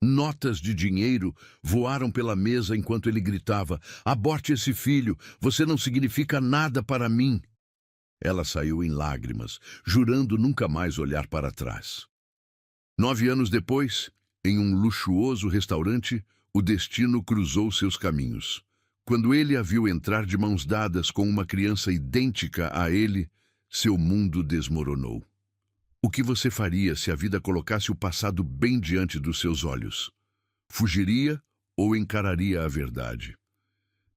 Notas de dinheiro voaram pela mesa enquanto ele gritava: "Aborte esse filho! Você não significa nada para mim!" Ela saiu em lágrimas, jurando nunca mais olhar para trás. 9 anos depois, em um luxuoso restaurante, o destino cruzou seus caminhos. Quando ele a viu entrar de mãos dadas com uma criança idêntica a ele, seu mundo desmoronou. O que você faria se a vida colocasse o passado bem diante dos seus olhos? Fugiria ou encararia a verdade?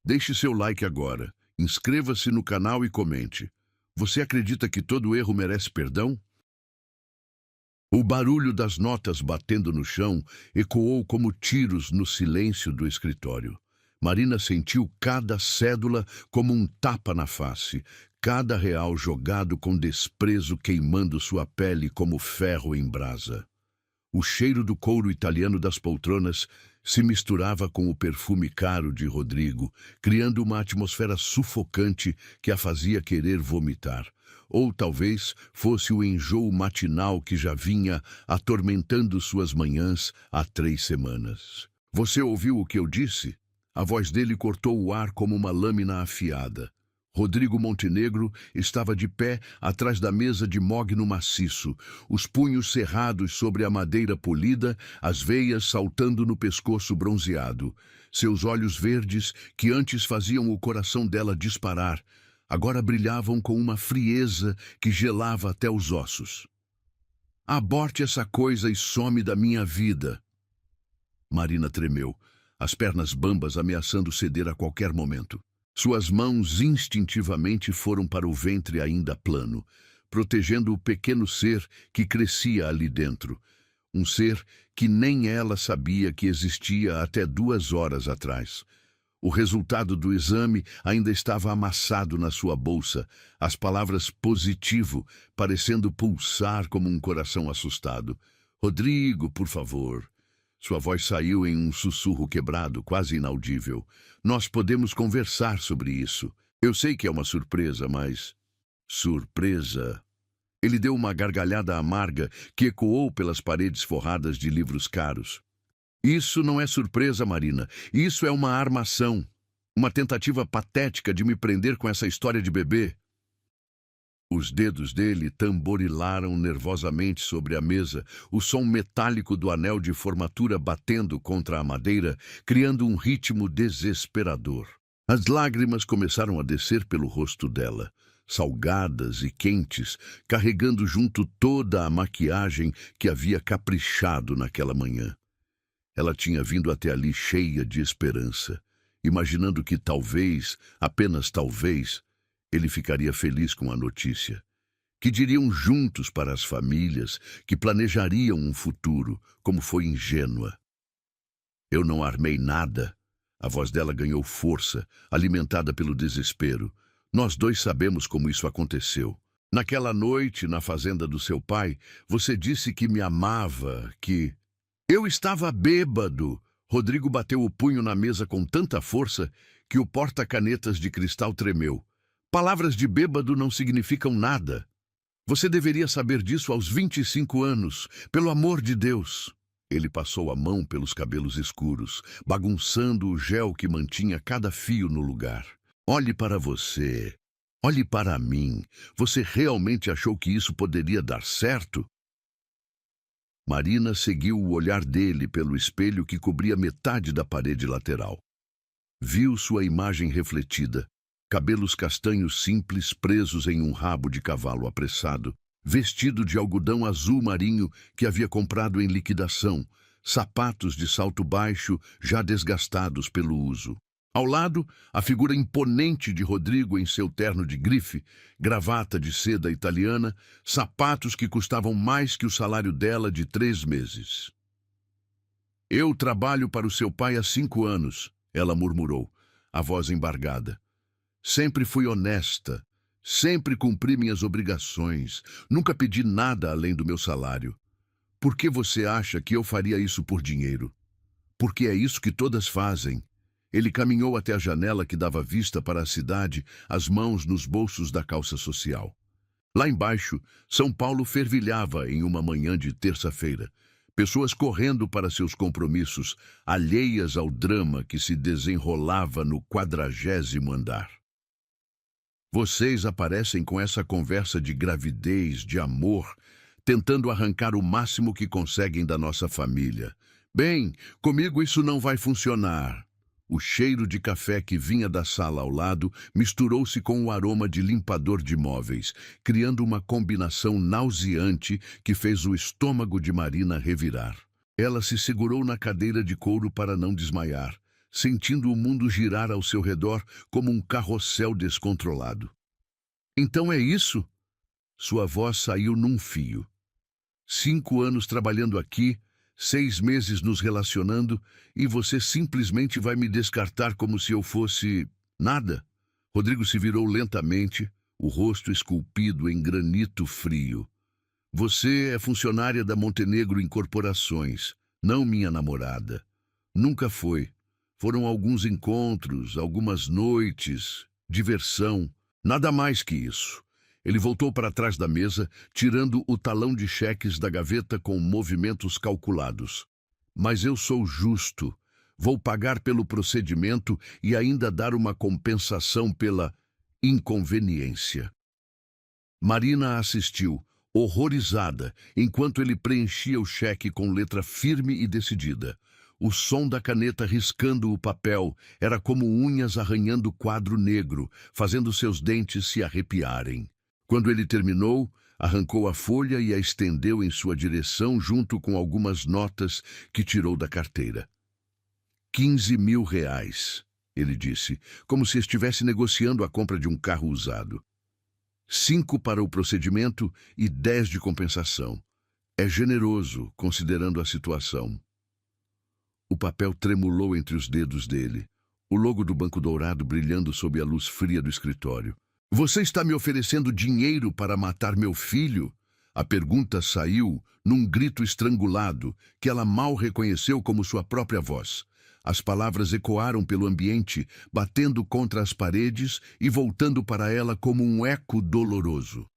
Deixe seu like agora, inscreva-se no canal e comente. Você acredita que todo erro merece perdão? O barulho das notas batendo no chão ecoou como tiros no silêncio do escritório. Marina sentiu cada cédula como um tapa na face, cada real jogado com desprezo queimando sua pele como ferro em brasa. O cheiro do couro italiano das poltronas se misturava com o perfume caro de Rodrigo, criando uma atmosfera sufocante que a fazia querer vomitar. Ou talvez fosse o enjoo matinal que já vinha atormentando suas manhãs há 3 semanas. "Você ouviu o que eu disse?" A voz dele cortou o ar como uma lâmina afiada. Rodrigo Montenegro estava de pé atrás da mesa de mogno maciço, os punhos cerrados sobre a madeira polida, as veias saltando no pescoço bronzeado. Seus olhos verdes, que antes faziam o coração dela disparar, agora brilhavam com uma frieza que gelava até os ossos. "Aborte essa coisa e some da minha vida." Marina tremeu, as pernas bambas ameaçando ceder a qualquer momento. Suas mãos instintivamente foram para o ventre ainda plano, protegendo o pequeno ser que crescia ali dentro. Um ser que nem ela sabia que existia até 2 horas atrás. O resultado do exame ainda estava amassado na sua bolsa, as palavras "positivo" parecendo pulsar como um coração assustado. "Rodrigo, por favor." Sua voz saiu em um sussurro quebrado, quase inaudível. "Nós podemos conversar sobre isso. Eu sei que é uma surpresa, mas..." Surpresa? Ele deu uma gargalhada amarga que ecoou pelas paredes forradas de livros caros. "Isso não é surpresa, Marina. Isso é uma armação. Uma tentativa patética de me prender com essa história de bebê." Os dedos dele tamborilaram nervosamente sobre a mesa, o som metálico do anel de formatura batendo contra a madeira, criando um ritmo desesperador. As lágrimas começaram a descer pelo rosto dela, salgadas e quentes, carregando junto toda a maquiagem que havia caprichado naquela manhã. Ela tinha vindo até ali cheia de esperança, imaginando que talvez, apenas talvez, ele ficaria feliz com a notícia. Que diriam juntos para as famílias, que planejariam um futuro, como foi ingênua. "Eu não armei nada." A voz dela ganhou força, alimentada pelo desespero. "Nós dois sabemos como isso aconteceu. Naquela noite, na fazenda do seu pai, você disse que me amava, que..." "Eu estava bêbado." Rodrigo bateu o punho na mesa com tanta força que o porta-canetas de cristal tremeu. "Palavras de bêbado não significam nada. Você deveria saber disso aos 25 anos, pelo amor de Deus." Ele passou a mão pelos cabelos escuros, bagunçando o gel que mantinha cada fio no lugar. "Olhe para você. Olhe para mim. Você realmente achou que isso poderia dar certo?" Marina seguiu o olhar dele pelo espelho que cobria metade da parede lateral. Viu sua imagem refletida. Cabelos castanhos simples presos em um rabo de cavalo apressado, vestido de algodão azul marinho que havia comprado em liquidação, sapatos de salto baixo já desgastados pelo uso. Ao lado, a figura imponente de Rodrigo em seu terno de grife, gravata de seda italiana, sapatos que custavam mais que o salário dela de 3 meses. "Eu trabalho para o seu pai há 5 anos, ela murmurou, a voz embargada. "Sempre fui honesta, sempre cumpri minhas obrigações, nunca pedi nada além do meu salário. Por que você acha que eu faria isso por dinheiro? Porque é isso que todas fazem." Ele caminhou até a janela que dava vista para a cidade, as mãos nos bolsos da calça social. Lá embaixo, São Paulo fervilhava em uma manhã de terça-feira. Pessoas correndo para seus compromissos, alheias ao drama que se desenrolava no 40º andar. Vocês aparecem com essa conversa de gravidez, de amor, tentando arrancar o máximo que conseguem da nossa família. Bem, comigo isso não vai funcionar. O cheiro de café que vinha da sala ao lado misturou-se com o aroma de limpador de móveis, criando uma combinação nauseante que fez o estômago de Marina revirar. Ela se segurou na cadeira de couro para não desmaiar, sentindo o mundo girar ao seu redor como um carrossel descontrolado. Então é isso? Sua voz saiu num fio. 5 anos trabalhando aqui, 6 meses nos relacionando, e você simplesmente vai me descartar como se eu fosse nada? Rodrigo se virou lentamente, o rosto esculpido em granito frio. Você é funcionária da Montenegro Incorporações, não minha namorada. Nunca foi. Foram alguns encontros, algumas noites, diversão, nada mais que isso. Ele voltou para trás da mesa, tirando o talão de cheques da gaveta com movimentos calculados. Mas eu sou justo. Vou pagar pelo procedimento e ainda dar uma compensação pela inconveniência. Marina assistiu, horrorizada, enquanto ele preenchia o cheque com letra firme e decidida. O som da caneta riscando o papel era como unhas arranhando o quadro negro, fazendo seus dentes se arrepiarem. Quando ele terminou, arrancou a folha e a estendeu em sua direção junto com algumas notas que tirou da carteira. 15.000 reais, ele disse, como se estivesse negociando a compra de um carro usado. 5 para o procedimento e 10 de compensação. É generoso, considerando a situação. O papel tremulou entre os dedos dele, o logo do Banco Dourado brilhando sob a luz fria do escritório. Você está me oferecendo dinheiro para matar meu filho? A pergunta saiu num grito estrangulado que ela mal reconheceu como sua própria voz. As palavras ecoaram pelo ambiente, batendo contra as paredes e voltando para ela como um eco doloroso.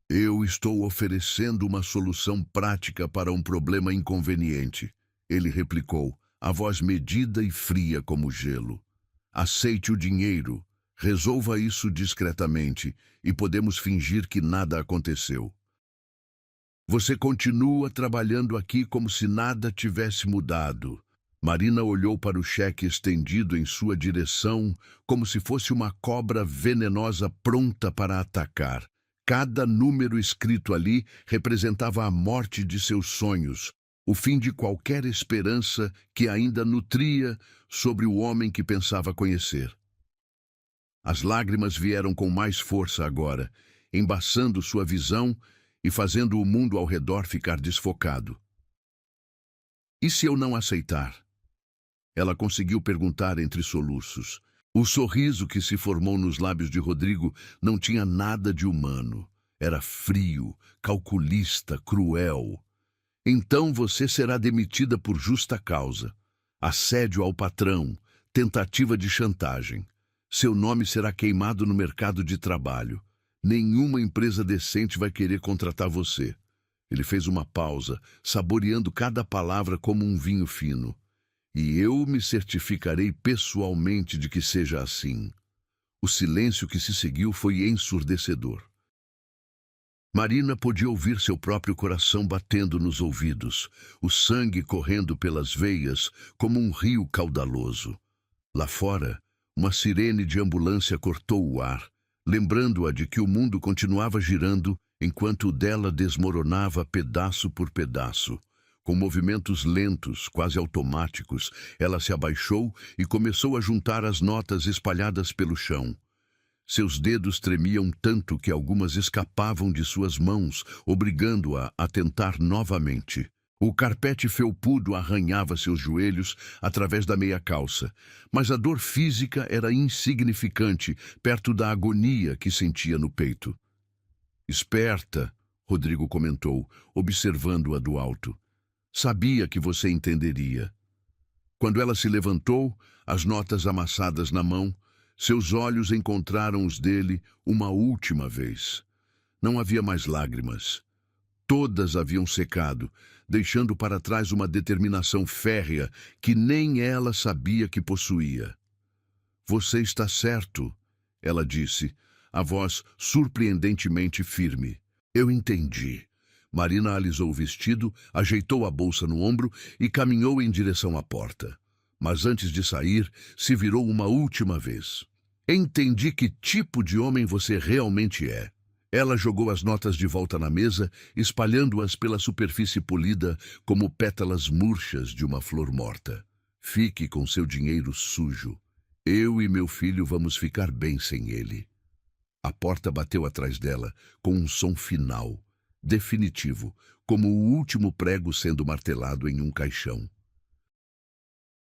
Eu estou oferecendo uma solução prática para um problema inconveniente, ele replicou, a voz medida e fria como gelo. Aceite o dinheiro, resolva isso discretamente e podemos fingir que nada aconteceu. Você continua trabalhando aqui como se nada tivesse mudado. Marina olhou para o cheque estendido em sua direção como se fosse uma cobra venenosa pronta para atacar. Cada número escrito ali representava a morte de seus sonhos, o fim de qualquer esperança que ainda nutria sobre o homem que pensava conhecer. As lágrimas vieram com mais força agora, embaçando sua visão e fazendo o mundo ao redor ficar desfocado. E se eu não aceitar? Ela conseguiu perguntar entre soluços. O sorriso que se formou nos lábios de Rodrigo não tinha nada de humano. Era frio, calculista, cruel. Então você será demitida por justa causa. Assédio ao patrão, tentativa de chantagem. Seu nome será queimado no mercado de trabalho. Nenhuma empresa decente vai querer contratar você. Ele fez uma pausa, saboreando cada palavra como um vinho fino. E eu me certificarei pessoalmente de que seja assim. O silêncio que se seguiu foi ensurdecedor. Marina podia ouvir seu próprio coração batendo nos ouvidos, o sangue correndo pelas veias como um rio caudaloso. Lá fora, uma sirene de ambulância cortou o ar, lembrando-a de que o mundo continuava girando enquanto o dela desmoronava pedaço por pedaço. Com movimentos lentos, quase automáticos, ela se abaixou e começou a juntar as notas espalhadas pelo chão. Seus dedos tremiam tanto que algumas escapavam de suas mãos, obrigando-a a tentar novamente. O carpete felpudo arranhava seus joelhos através da meia calça, mas a dor física era insignificante perto da agonia que sentia no peito. Esperta, Rodrigo comentou, observando-a do alto. Sabia que você entenderia. Quando ela se levantou, as notas amassadas na mão, seus olhos encontraram os dele uma última vez. Não havia mais lágrimas. Todas haviam secado, deixando para trás uma determinação férrea que nem ela sabia que possuía. "Você está certo", ela disse, a voz surpreendentemente firme. "Eu entendi." Marina alisou o vestido, ajeitou a bolsa no ombro e caminhou em direção à porta. Mas antes de sair, se virou uma última vez. "Entendi que tipo de homem você realmente é." Ela jogou as notas de volta na mesa, espalhando-as pela superfície polida como pétalas murchas de uma flor morta. "Fique com seu dinheiro sujo. Eu e meu filho vamos ficar bem sem ele." A porta bateu atrás dela, com um som final, definitivo, como o último prego sendo martelado em um caixão.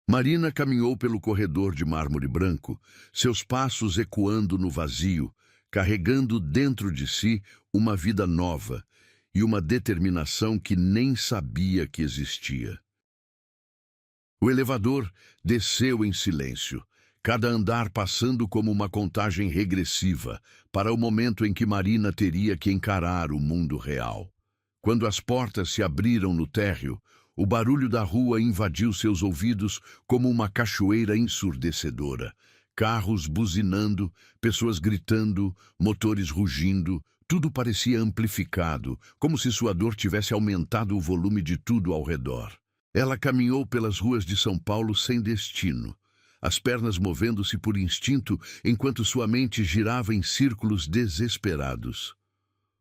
Marina caminhou pelo corredor de mármore branco, seus passos ecoando no vazio, carregando dentro de si uma vida nova e uma determinação que nem sabia que existia. O elevador desceu em silêncio, cada andar passando como uma contagem regressiva para o momento em que Marina teria que encarar o mundo real. Quando as portas se abriram no térreo, o barulho da rua invadiu seus ouvidos como uma cachoeira ensurdecedora. Carros buzinando, pessoas gritando, motores rugindo, tudo parecia amplificado, como se sua dor tivesse aumentado o volume de tudo ao redor. Ela caminhou pelas ruas de São Paulo sem destino, as pernas movendo-se por instinto enquanto sua mente girava em círculos desesperados.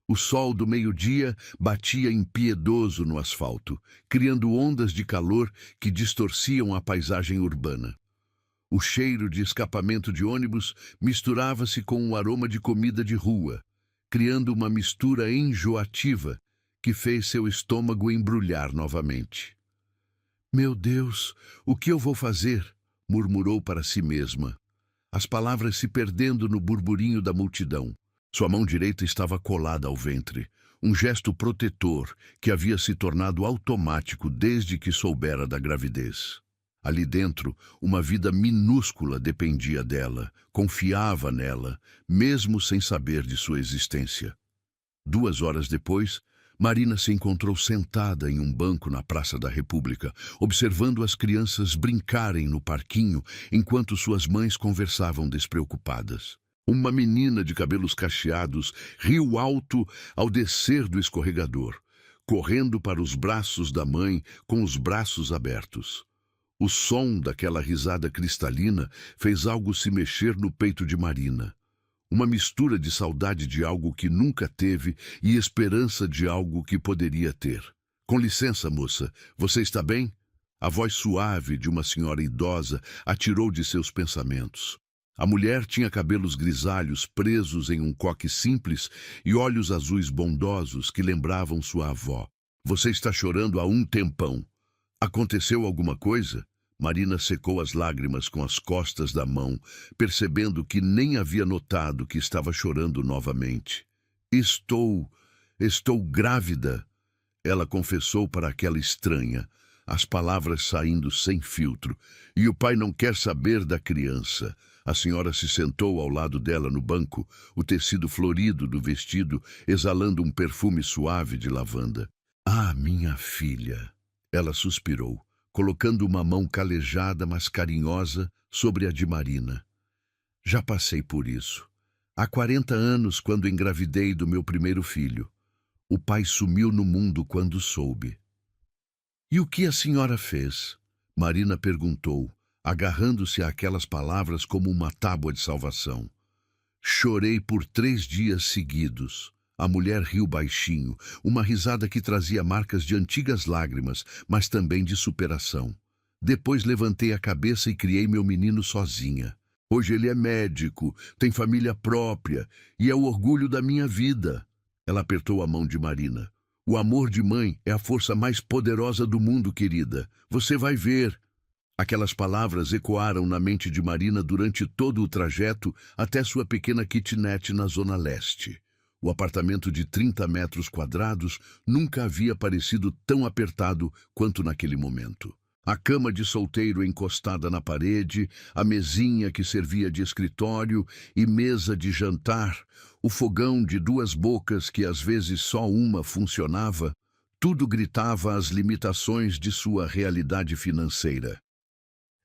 O sol do meio-dia batia impiedoso no asfalto, criando ondas de calor que distorciam a paisagem urbana. O cheiro de escapamento de ônibus misturava-se com o aroma de comida de rua, criando uma mistura enjoativa que fez seu estômago embrulhar novamente. "Meu Deus, o que eu vou fazer?" murmurou para si mesma, as palavras se perdendo no burburinho da multidão. Sua mão direita estava colada ao ventre, um gesto protetor que havia se tornado automático desde que soubera da gravidez. Ali dentro, uma vida minúscula dependia dela, confiava nela, mesmo sem saber de sua existência. 2 horas depois, Marina se encontrou sentada em um banco na Praça da República, observando as crianças brincarem no parquinho enquanto suas mães conversavam despreocupadas. Uma menina de cabelos cacheados riu alto ao descer do escorregador, correndo para os braços da mãe com os braços abertos. O som daquela risada cristalina fez algo se mexer no peito de Marina. Uma mistura de saudade de algo que nunca teve e esperança de algo que poderia ter. "Com licença, moça, você está bem?" A voz suave de uma senhora idosa a tirou de seus pensamentos. A mulher tinha cabelos grisalhos presos em um coque simples e olhos azuis bondosos que lembravam sua avó. "Você está chorando há um tempão. Aconteceu alguma coisa?" Marina secou as lágrimas com as costas da mão, percebendo que nem havia notado que estava chorando novamente. Estou grávida", ela confessou para aquela estranha, as palavras saindo sem filtro. "E o pai não quer saber da criança." A senhora se sentou ao lado dela no banco, o tecido florido do vestido exalando um perfume suave de lavanda. "Ah, minha filha." Ela suspirou, colocando uma mão calejada, mas carinhosa, sobre a de Marina. "Já passei por isso. Há 40 anos, quando engravidei do meu primeiro filho. O pai sumiu no mundo quando soube." "E o que a senhora fez?" Marina perguntou, agarrando-se àquelas palavras como uma tábua de salvação. "Chorei por 3 dias seguidos." A mulher riu baixinho, uma risada que trazia marcas de antigas lágrimas, mas também de superação. "Depois levantei a cabeça e criei meu menino sozinha. Hoje ele é médico, tem família própria e é o orgulho da minha vida." Ela apertou a mão de Marina. "O amor de mãe é a força mais poderosa do mundo, querida. Você vai ver." Aquelas palavras ecoaram na mente de Marina durante todo o trajeto até sua pequena kitnet na Zona Leste. O apartamento de 30 metros quadrados nunca havia parecido tão apertado quanto naquele momento. A cama de solteiro encostada na parede, a mesinha que servia de escritório e mesa de jantar, o fogão de duas bocas que às vezes só uma funcionava, tudo gritava as limitações de sua realidade financeira.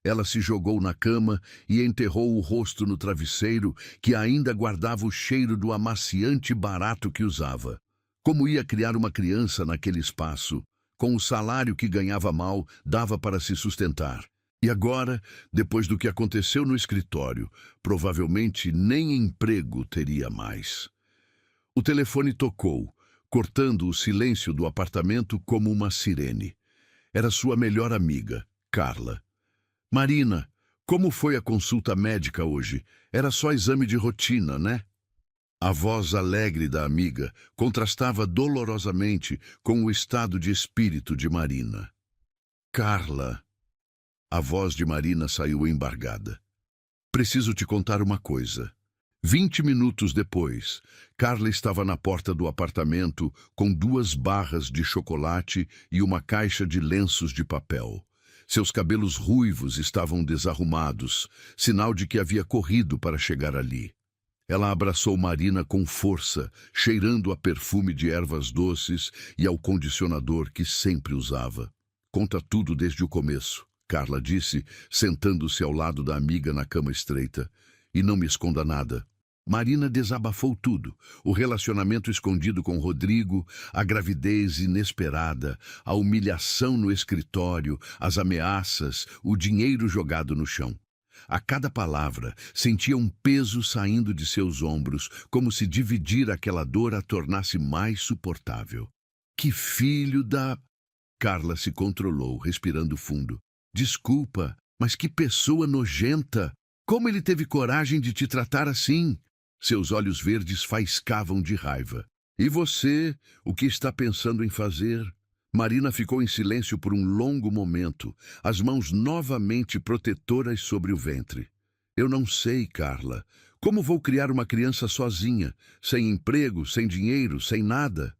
Ela se jogou na cama e enterrou o rosto no travesseiro, que ainda guardava o cheiro do amaciante barato que usava. Como ia criar uma criança naquele espaço? Com o salário que ganhava mal, dava para se sustentar. E agora, depois do que aconteceu no escritório, provavelmente nem emprego teria mais. O telefone tocou, cortando o silêncio do apartamento como uma sirene. Era sua melhor amiga, Carla. Marina, como foi a consulta médica hoje? Era só exame de rotina, né? A voz alegre da amiga contrastava dolorosamente com o estado de espírito de Marina. Carla. A voz de Marina saiu embargada. Preciso te contar uma coisa. 20 minutos depois, Carla estava na porta do apartamento com 2 barras de chocolate e uma caixa de lenços de papel. Seus cabelos ruivos estavam desarrumados, sinal de que havia corrido para chegar ali. Ela abraçou Marina com força, cheirando a perfume de ervas doces e ao condicionador que sempre usava. Conta tudo desde o começo, Carla disse, sentando-se ao lado da amiga na cama estreita. E não me esconda nada. Marina desabafou tudo, o relacionamento escondido com Rodrigo, a gravidez inesperada, a humilhação no escritório, as ameaças, o dinheiro jogado no chão. A cada palavra, sentia um peso saindo de seus ombros, como se dividir aquela dor a tornasse mais suportável. Que filho da... Carla se controlou, respirando fundo. Desculpa, mas que pessoa nojenta! Como ele teve coragem de te tratar assim? Seus olhos verdes faiscavam de raiva. E você, o que está pensando em fazer? Marina ficou em silêncio por um longo momento, as mãos novamente protetoras sobre o ventre. Eu não sei, Carla. Como vou criar uma criança sozinha, sem emprego, sem dinheiro, sem nada?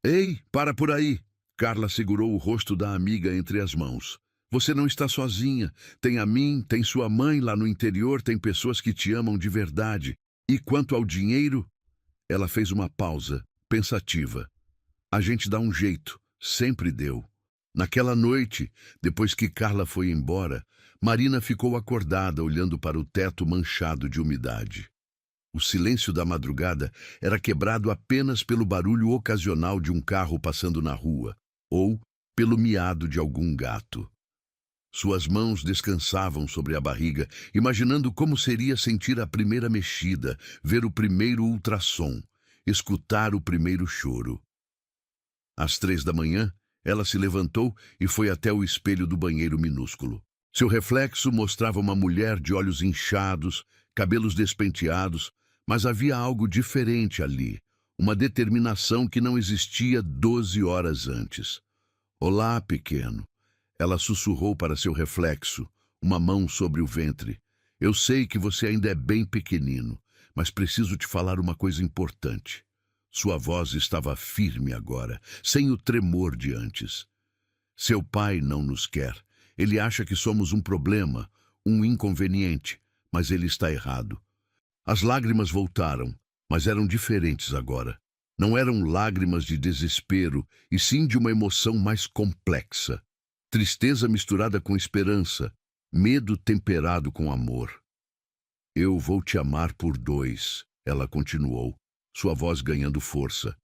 Ei, para por aí! Carla segurou o rosto da amiga entre as mãos. Você não está sozinha. Tem a mim, tem sua mãe lá no interior, tem pessoas que te amam de verdade. E quanto ao dinheiro? Ela fez uma pausa, pensativa. A gente dá um jeito, sempre deu. Naquela noite, depois que Carla foi embora, Marina ficou acordada olhando para o teto manchado de umidade. O silêncio da madrugada era quebrado apenas pelo barulho ocasional de um carro passando na rua, ou pelo miado de algum gato. Suas mãos descansavam sobre a barriga, imaginando como seria sentir a primeira mexida, ver o primeiro ultrassom, escutar o primeiro choro. Às 3 da manhã, ela se levantou e foi até o espelho do banheiro minúsculo. Seu reflexo mostrava uma mulher de olhos inchados, cabelos despenteados, mas havia algo diferente ali, uma determinação que não existia 12 horas antes. Olá, pequeno. Ela sussurrou para seu reflexo, uma mão sobre o ventre. Eu sei que você ainda é bem pequenino, mas preciso te falar uma coisa importante. Sua voz estava firme agora, sem o tremor de antes. Seu pai não nos quer. Ele acha que somos um problema, um inconveniente, mas ele está errado. As lágrimas voltaram, mas eram diferentes agora. Não eram lágrimas de desespero, e sim de uma emoção mais complexa. Tristeza misturada com esperança, medo temperado com amor. Eu vou te amar por 2, ela continuou, sua voz ganhando força.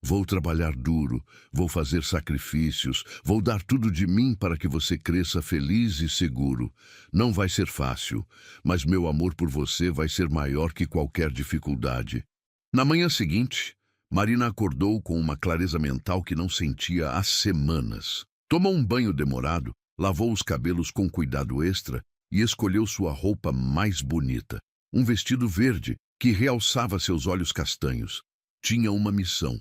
Vou trabalhar duro, vou fazer sacrifícios, vou dar tudo de mim para que você cresça feliz e seguro. Não vai ser fácil, mas meu amor por você vai ser maior que qualquer dificuldade. Na manhã seguinte, Marina acordou com uma clareza mental que não sentia há semanas. Tomou um banho demorado, lavou os cabelos com cuidado extra e escolheu sua roupa mais bonita. Um vestido verde que realçava seus olhos castanhos. Tinha uma missão: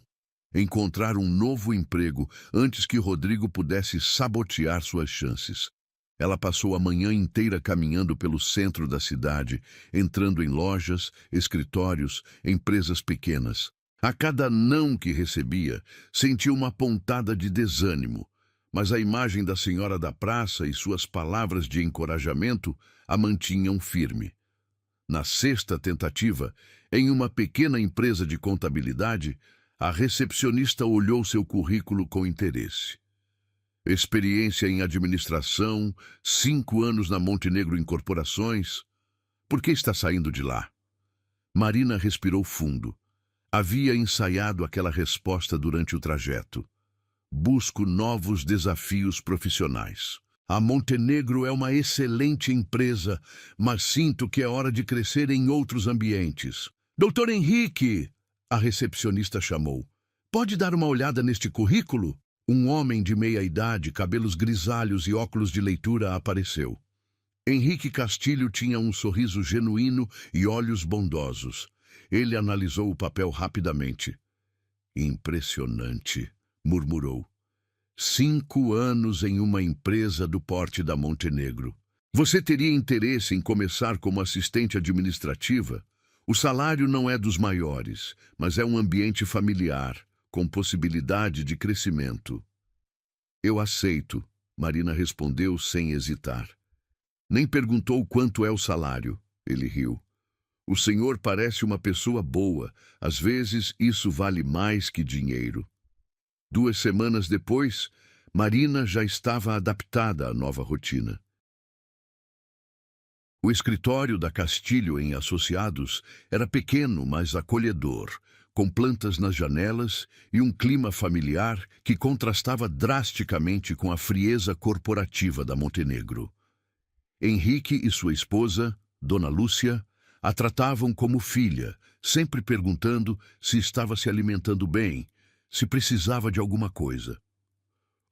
encontrar um novo emprego antes que Rodrigo pudesse sabotear suas chances. Ela passou a manhã inteira caminhando pelo centro da cidade, entrando em lojas, escritórios, empresas pequenas. A cada não que recebia, sentia uma pontada de desânimo. mas a imagem da senhora da praça e suas palavras de encorajamento a mantinham firme. Na sexta tentativa, em uma pequena empresa de contabilidade, a recepcionista olhou seu currículo com interesse. Experiência em administração, 5 anos na Montenegro Incorporações. Por que está saindo de lá? Marina respirou fundo. Havia ensaiado aquela resposta durante o trajeto. Busco novos desafios profissionais. A Montenegro é uma excelente empresa, mas sinto que é hora de crescer em outros ambientes. Doutor Henrique, a recepcionista chamou. Pode dar uma olhada neste currículo? Um homem de meia idade, cabelos grisalhos e óculos de leitura apareceu. Henrique Castilho tinha um sorriso genuíno e olhos bondosos. Ele analisou o papel rapidamente. Impressionante, murmurou. 5 anos em uma empresa do porte da Montenegro. Você teria interesse em começar como assistente administrativa? O salário não é dos maiores, mas é um ambiente familiar, com possibilidade de crescimento. Eu aceito, Marina respondeu sem hesitar. Nem perguntou quanto é o salário. Ele riu. O senhor parece uma pessoa boa. Às vezes isso vale mais que dinheiro. 2 semanas depois, Marina já estava adaptada à nova rotina. O escritório da Castilho em Associados era pequeno, mas acolhedor, com plantas nas janelas e um clima familiar que contrastava drasticamente com a frieza corporativa da Montenegro. Henrique e sua esposa, Dona Lúcia, a tratavam como filha, sempre perguntando se estava se alimentando bem, se precisava de alguma coisa.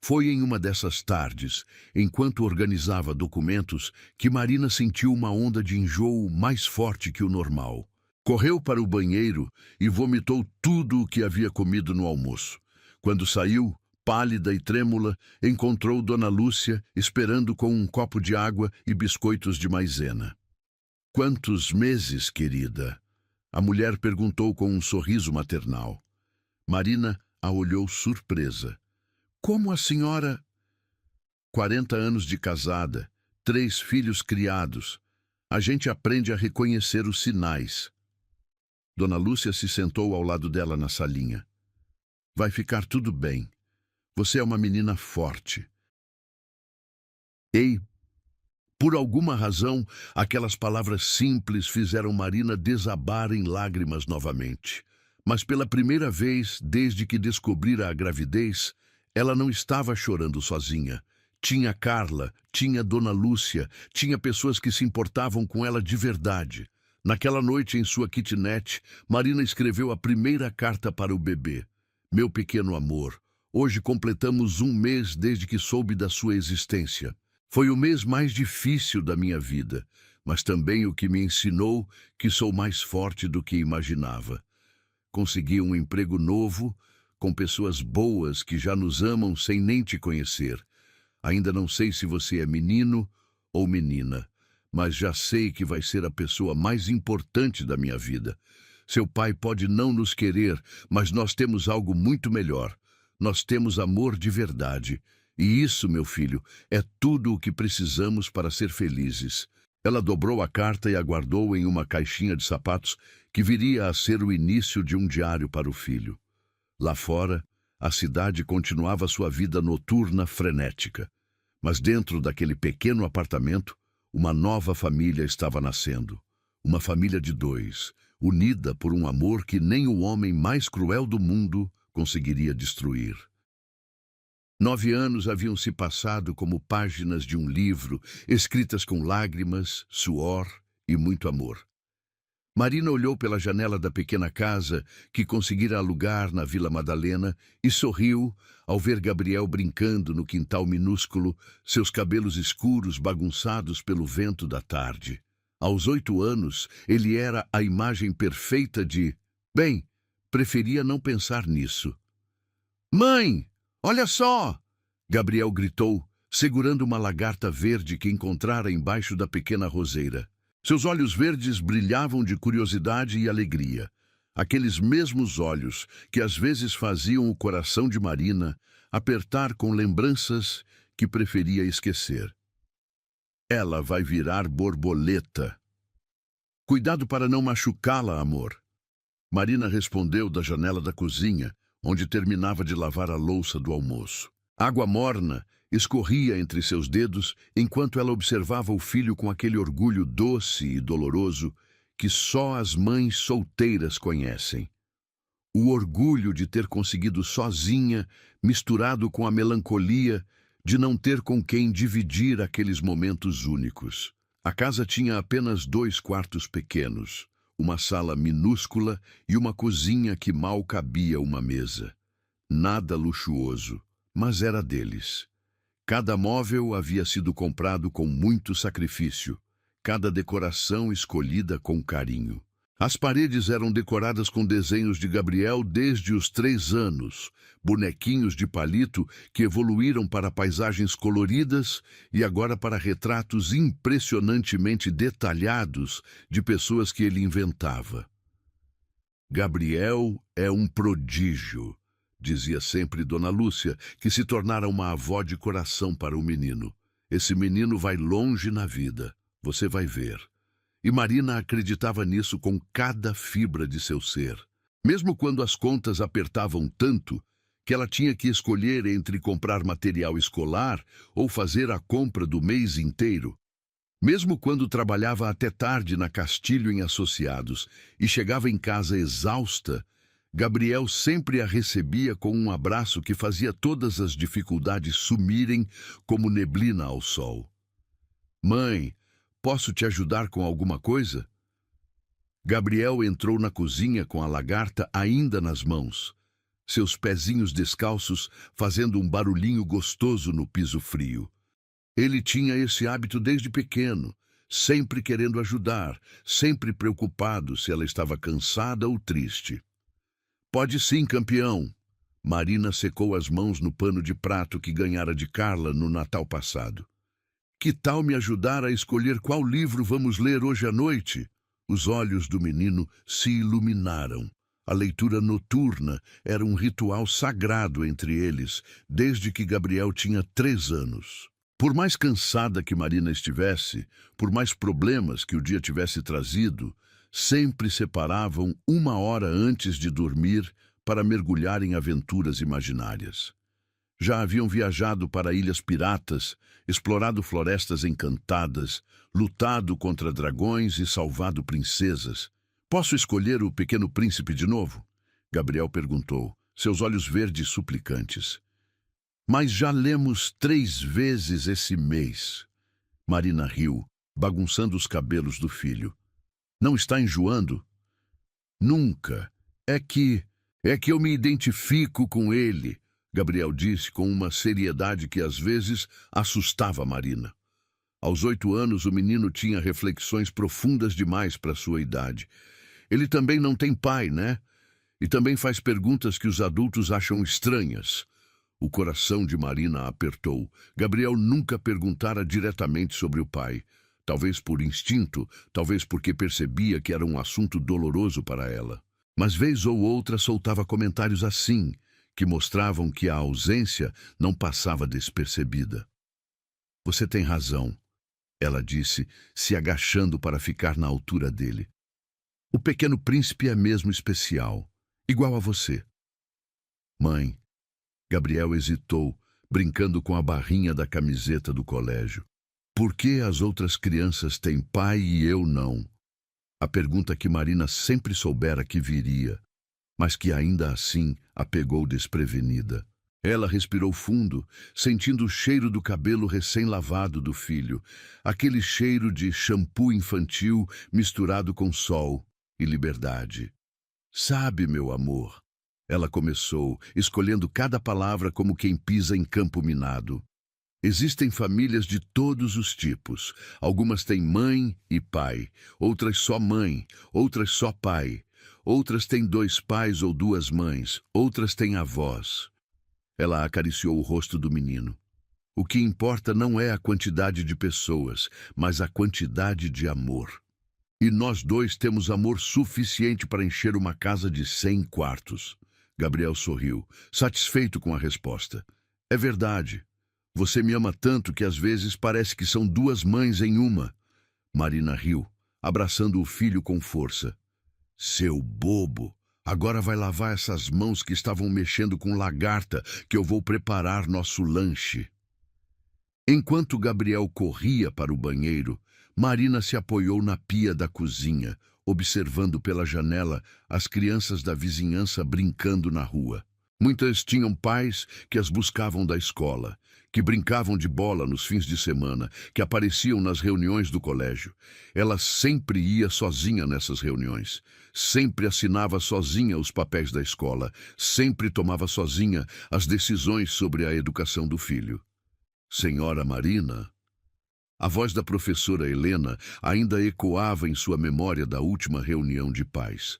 Foi em uma dessas tardes, enquanto organizava documentos, que Marina sentiu uma onda de enjoo mais forte que o normal. Correu para o banheiro e vomitou tudo o que havia comido no almoço. Quando saiu, pálida e trêmula, encontrou Dona Lúcia esperando com um copo de água e biscoitos de maisena. Quantos meses, querida? A mulher perguntou com um sorriso maternal. Marina a olhou surpresa. Como a senhora... 40 anos de casada, 3 filhos criados. A gente aprende a reconhecer os sinais. Dona Lúcia se sentou ao lado dela na salinha. Vai ficar tudo bem. Você é uma menina forte. Ei, por alguma razão, aquelas palavras simples fizeram Marina desabar em lágrimas novamente. Mas pela primeira vez, desde que descobrira a gravidez, ela não estava chorando sozinha. Tinha Carla, tinha Dona Lúcia, tinha pessoas que se importavam com ela de verdade. Naquela noite, em sua kitnet, Marina escreveu a primeira carta para o bebê. Meu pequeno amor, hoje completamos 1 mês desde que soube da sua existência. Foi o mês mais difícil da minha vida, mas também o que me ensinou que sou mais forte do que imaginava. Consegui um emprego novo, com pessoas boas que já nos amam sem nem te conhecer. Ainda não sei se você é menino ou menina, mas já sei que vai ser a pessoa mais importante da minha vida. Seu pai pode não nos querer, mas nós temos algo muito melhor. Nós temos amor de verdade. E isso, meu filho, é tudo o que precisamos para ser felizes. Ela dobrou a carta e a guardou em uma caixinha de sapatos que viria a ser o início de um diário para o filho. Lá fora, a cidade continuava sua vida noturna frenética. Mas dentro daquele pequeno apartamento, uma nova família estava nascendo. Uma família de 2, unida por um amor que nem o homem mais cruel do mundo conseguiria destruir. 9 anos haviam se passado como páginas de um livro, escritas com lágrimas, suor e muito amor. Marina olhou pela janela da pequena casa que conseguira alugar na Vila Madalena e sorriu ao ver Gabriel brincando no quintal minúsculo, seus cabelos escuros bagunçados pelo vento da tarde. Aos 8 anos, ele era a imagem perfeita de... Bem, preferia não pensar nisso. Mãe, olha só! Gabriel gritou, segurando uma lagarta verde que encontrara embaixo da pequena roseira. Seus olhos verdes brilhavam de curiosidade e alegria. Aqueles mesmos olhos que às vezes faziam o coração de Marina apertar com lembranças que preferia esquecer. Ela vai virar borboleta. Cuidado para não machucá-la, amor. Marina respondeu da janela da cozinha, onde terminava de lavar a louça do almoço. Água morna escorria entre seus dedos enquanto ela observava o filho com aquele orgulho doce e doloroso que só as mães solteiras conhecem. O orgulho de ter conseguido sozinha, misturado com a melancolia de não ter com quem dividir aqueles momentos únicos. A casa tinha apenas 2 quartos pequenos, uma sala minúscula e uma cozinha que mal cabia uma mesa. Nada luxuoso, mas era deles. Cada móvel havia sido comprado com muito sacrifício, cada decoração escolhida com carinho. As paredes eram decoradas com desenhos de Gabriel desde os 3 anos, bonequinhos de palito que evoluíram para paisagens coloridas e agora para retratos impressionantemente detalhados de pessoas que ele inventava. Gabriel é um prodígio, dizia sempre Dona Lúcia, que se tornara uma avó de coração para o menino. Esse menino vai longe na vida, você vai ver. E Marina acreditava nisso com cada fibra de seu ser. Mesmo quando as contas apertavam tanto que ela tinha que escolher entre comprar material escolar ou fazer a compra do mês inteiro. Mesmo quando trabalhava até tarde na Castilho em Associados e chegava em casa exausta, Gabriel sempre a recebia com um abraço que fazia todas as dificuldades sumirem como neblina ao sol. Mãe, posso te ajudar com alguma coisa? Gabriel entrou na cozinha com a lagarta ainda nas mãos, seus pezinhos descalços fazendo um barulhinho gostoso no piso frio. Ele tinha esse hábito desde pequeno, sempre querendo ajudar, sempre preocupado se ela estava cansada ou triste. Pode sim, campeão. Marina secou as mãos no pano de prato que ganhara de Carla no Natal passado. Que tal me ajudar a escolher qual livro vamos ler hoje à noite? Os olhos do menino se iluminaram. A leitura noturna era um ritual sagrado entre eles, desde que Gabriel tinha 3 anos. Por mais cansada que Marina estivesse, por mais problemas que o dia tivesse trazido, sempre separavam 1 hora antes de dormir para mergulhar em aventuras imaginárias. Já haviam viajado para ilhas piratas, explorado florestas encantadas, lutado contra dragões e salvado princesas. Posso escolher o Pequeno Príncipe de novo? Gabriel perguntou, seus olhos verdes suplicantes. Mas já lemos 3 vezes esse mês. Marina riu, bagunçando os cabelos do filho. Não está enjoando? Nunca. É que eu me identifico com ele, Gabriel disse com uma seriedade que às vezes assustava Marina. Aos 8 anos, o menino tinha reflexões profundas demais para sua idade. Ele também não tem pai, né? E também faz perguntas que os adultos acham estranhas. O coração de Marina apertou. Gabriel nunca perguntara diretamente sobre o pai. Talvez por instinto, talvez porque percebia que era um assunto doloroso para ela. Mas vez ou outra soltava comentários assim, que mostravam que a ausência não passava despercebida. Você tem razão, ela disse, se agachando para ficar na altura dele. O Pequeno Príncipe é mesmo especial, igual a você. Mãe, Gabriel hesitou, brincando com a barrinha da camiseta do colégio. Por que as outras crianças têm pai e eu não? A pergunta que Marina sempre soubera que viria, mas que ainda assim a pegou desprevenida. Ela respirou fundo, sentindo o cheiro do cabelo recém-lavado do filho, aquele cheiro de shampoo infantil misturado com sol e liberdade. Sabe, meu amor, ela começou, escolhendo cada palavra como quem pisa em campo minado. Existem famílias de todos os tipos. Algumas têm mãe e pai, outras só mãe, outras só pai. Outras têm 2 pais ou 2 mães, outras têm avós. Ela acariciou o rosto do menino. O que importa não é a quantidade de pessoas, mas a quantidade de amor. E nós 2 temos amor suficiente para encher uma casa de 100 quartos. Gabriel sorriu, satisfeito com a resposta. É verdade. Você me ama tanto que às vezes parece que são duas mães em uma. Marina riu, abraçando o filho com força. Seu bobo! Agora vai lavar essas mãos que estavam mexendo com lagarta, que eu vou preparar nosso lanche. Enquanto Gabriel corria para o banheiro, Marina se apoiou na pia da cozinha, observando pela janela as crianças da vizinhança brincando na rua. Muitas tinham pais que as buscavam da escola, que brincavam de bola nos fins de semana, que apareciam nas reuniões do colégio. Ela sempre ia sozinha nessas reuniões, sempre assinava sozinha os papéis da escola, sempre tomava sozinha as decisões sobre a educação do filho. Senhora Marina, a voz da professora Helena ainda ecoava em sua memória da última reunião de pais.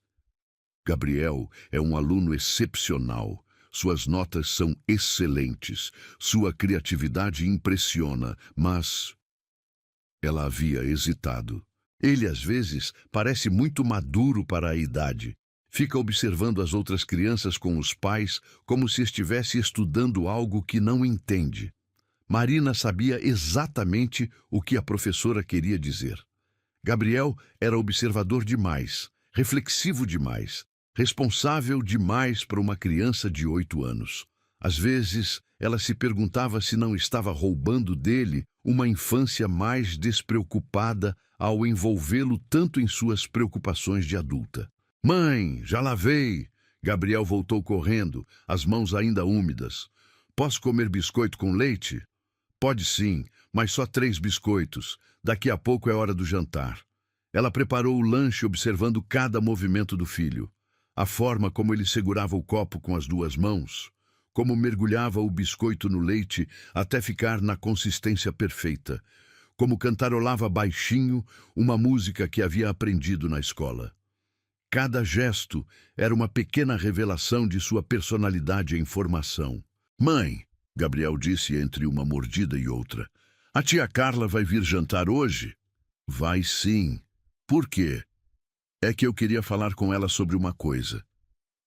Gabriel é um aluno excepcional. Suas notas são excelentes. Sua criatividade impressiona, mas... Ela havia hesitado. Ele, às vezes, parece muito maduro para a idade. Fica observando as outras crianças com os pais como se estivesse estudando algo que não entende. Marina sabia exatamente o que a professora queria dizer. Gabriel era observador demais, reflexivo demais, responsável demais para uma criança de 8 anos. Às vezes, ela se perguntava se não estava roubando dele uma infância mais despreocupada ao envolvê-lo tanto em suas preocupações de adulta. Mãe, já lavei! Gabriel voltou correndo, as mãos ainda úmidas. Posso comer biscoito com leite? Pode sim, mas só 3 biscoitos. Daqui a pouco é hora do jantar. Ela preparou o lanche observando cada movimento do filho. A forma como ele segurava o copo com as 2 mãos, como mergulhava o biscoito no leite até ficar na consistência perfeita, como cantarolava baixinho uma música que havia aprendido na escola. Cada gesto era uma pequena revelação de sua personalidade em formação. Mãe, Gabriel disse entre uma mordida e outra, a tia Carla vai vir jantar hoje? Vai sim. Por quê? É que eu queria falar com ela sobre uma coisa.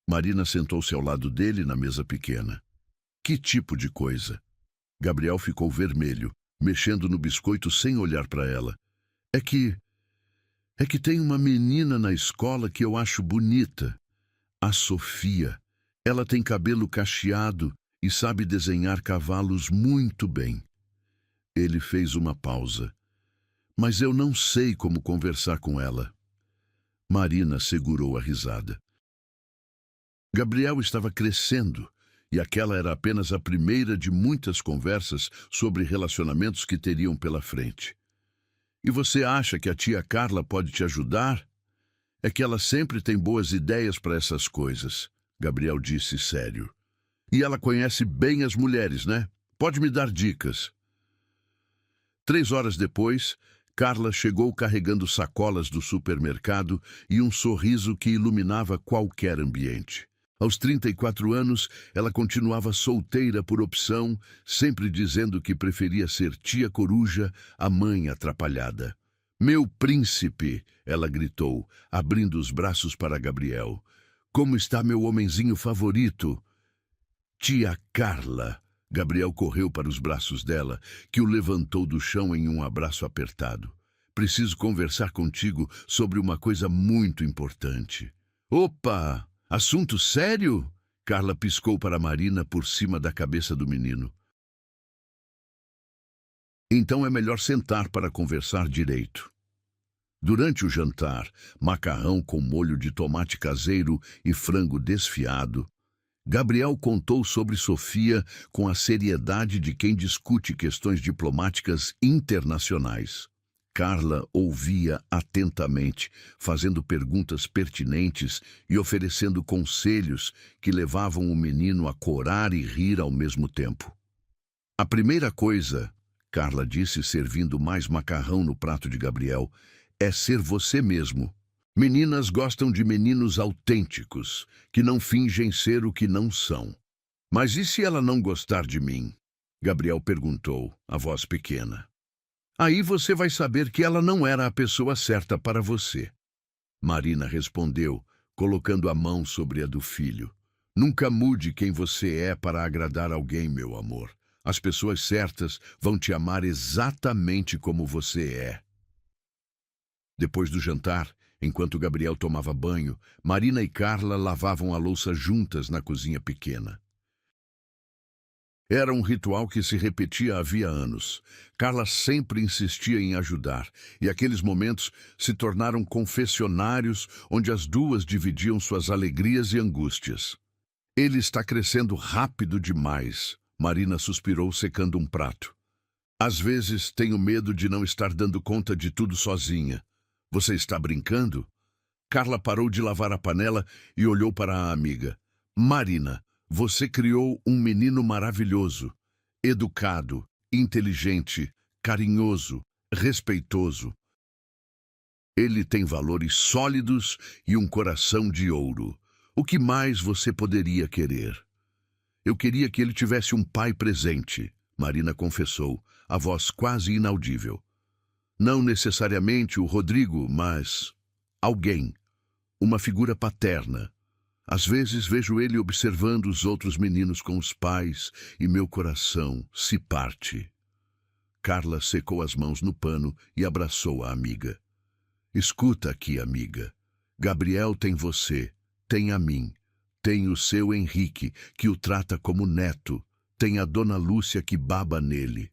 Marina sentou-se ao lado dele na mesa pequena. Que tipo de coisa? Gabriel ficou vermelho, mexendo no biscoito sem olhar para ela. É que tem uma menina na escola que eu acho bonita. A Sofia. Ela tem cabelo cacheado e sabe desenhar cavalos muito bem. Ele fez uma pausa. Mas eu não sei como conversar com ela. Marina segurou a risada. Gabriel estava crescendo, e aquela era apenas a primeira de muitas conversas sobre relacionamentos que teriam pela frente. E você acha que a tia Carla pode te ajudar? É que ela sempre tem boas ideias para essas coisas, Gabriel disse sério. E ela conhece bem as mulheres, né? Pode me dar dicas. 3 horas depois, Carla chegou carregando sacolas do supermercado e um sorriso que iluminava qualquer ambiente. Aos 34 anos, ela continuava solteira por opção, sempre dizendo que preferia ser tia coruja, a mãe atrapalhada. Meu príncipe, ela gritou, abrindo os braços para Gabriel. Como está meu homenzinho favorito? Tia Carla. Gabriel correu para os braços dela, que o levantou do chão em um abraço apertado. Preciso conversar contigo sobre uma coisa muito importante. Opa! Assunto sério? Carla piscou para Marina por cima da cabeça do menino. Então é melhor sentar para conversar direito. Durante o jantar, macarrão com molho de tomate caseiro e frango desfiado, Gabriel contou sobre Sofia com a seriedade de quem discute questões diplomáticas internacionais. Carla ouvia atentamente, fazendo perguntas pertinentes e oferecendo conselhos que levavam o menino a corar e rir ao mesmo tempo. A primeira coisa, Carla disse, servindo mais macarrão no prato de Gabriel, é ser você mesmo. Meninas gostam de meninos autênticos, que não fingem ser o que não são. Mas e se ela não gostar de mim? Gabriel perguntou, a voz pequena. Aí você vai saber que ela não era a pessoa certa para você. Marina respondeu, colocando a mão sobre a do filho. Nunca mude quem você é para agradar alguém, meu amor. As pessoas certas vão te amar exatamente como você é. Depois do jantar, enquanto Gabriel tomava banho, Marina e Carla lavavam a louça juntas na cozinha pequena. Era um ritual que se repetia havia anos. Carla sempre insistia em ajudar, e aqueles momentos se tornaram confessionários onde as duas dividiam suas alegrias e angústias. Ele está crescendo rápido demais, Marina suspirou secando um prato. Às vezes tenho medo de não estar dando conta de tudo sozinha. Você está brincando? Carla parou de lavar a panela e olhou para a amiga. Marina, você criou um menino maravilhoso, educado, inteligente, carinhoso, respeitoso. Ele tem valores sólidos e um coração de ouro. O que mais você poderia querer? Eu queria que ele tivesse um pai presente, Marina confessou, a voz quase inaudível. Não necessariamente o Rodrigo, mas alguém, uma figura paterna. Às vezes vejo ele observando os outros meninos com os pais e meu coração se parte. Carla secou as mãos no pano e abraçou a amiga. Escuta aqui, amiga. Gabriel tem você, tem a mim, tem o seu Henrique, que o trata como neto, tem a dona Lúcia que baba nele.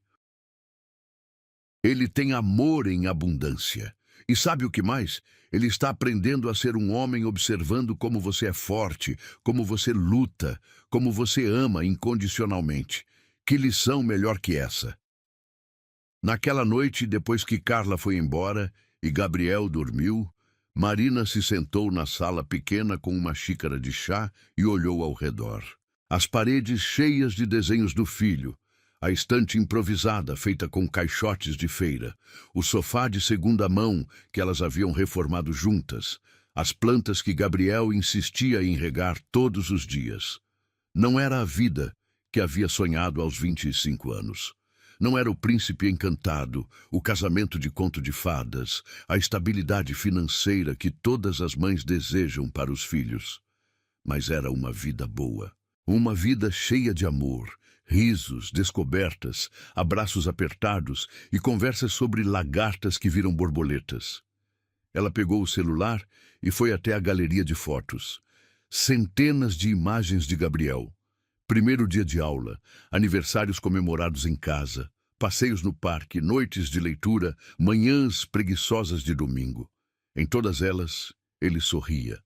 Ele tem amor em abundância. E sabe o que mais? Ele está aprendendo a ser um homem observando como você é forte, como você luta, como você ama incondicionalmente. Que lição melhor que essa? Naquela noite, depois que Carla foi embora e Gabriel dormiu, Marina se sentou na sala pequena com uma xícara de chá e olhou ao redor. As paredes cheias de desenhos do filho, a estante improvisada feita com caixotes de feira, o sofá de segunda mão que elas haviam reformado juntas, as plantas que Gabriel insistia em regar todos os dias. Não era a vida que havia sonhado aos 25 anos. Não era o príncipe encantado, o casamento de conto de fadas, a estabilidade financeira que todas as mães desejam para os filhos. Mas era uma vida boa, uma vida cheia de amor, risos, descobertas, abraços apertados e conversas sobre lagartas que viram borboletas. Ela pegou o celular e foi até a galeria de fotos. Centenas de imagens de Gabriel. Primeiro dia de aula, aniversários comemorados em casa, passeios no parque, noites de leitura, manhãs preguiçosas de domingo. Em todas elas, ele sorria.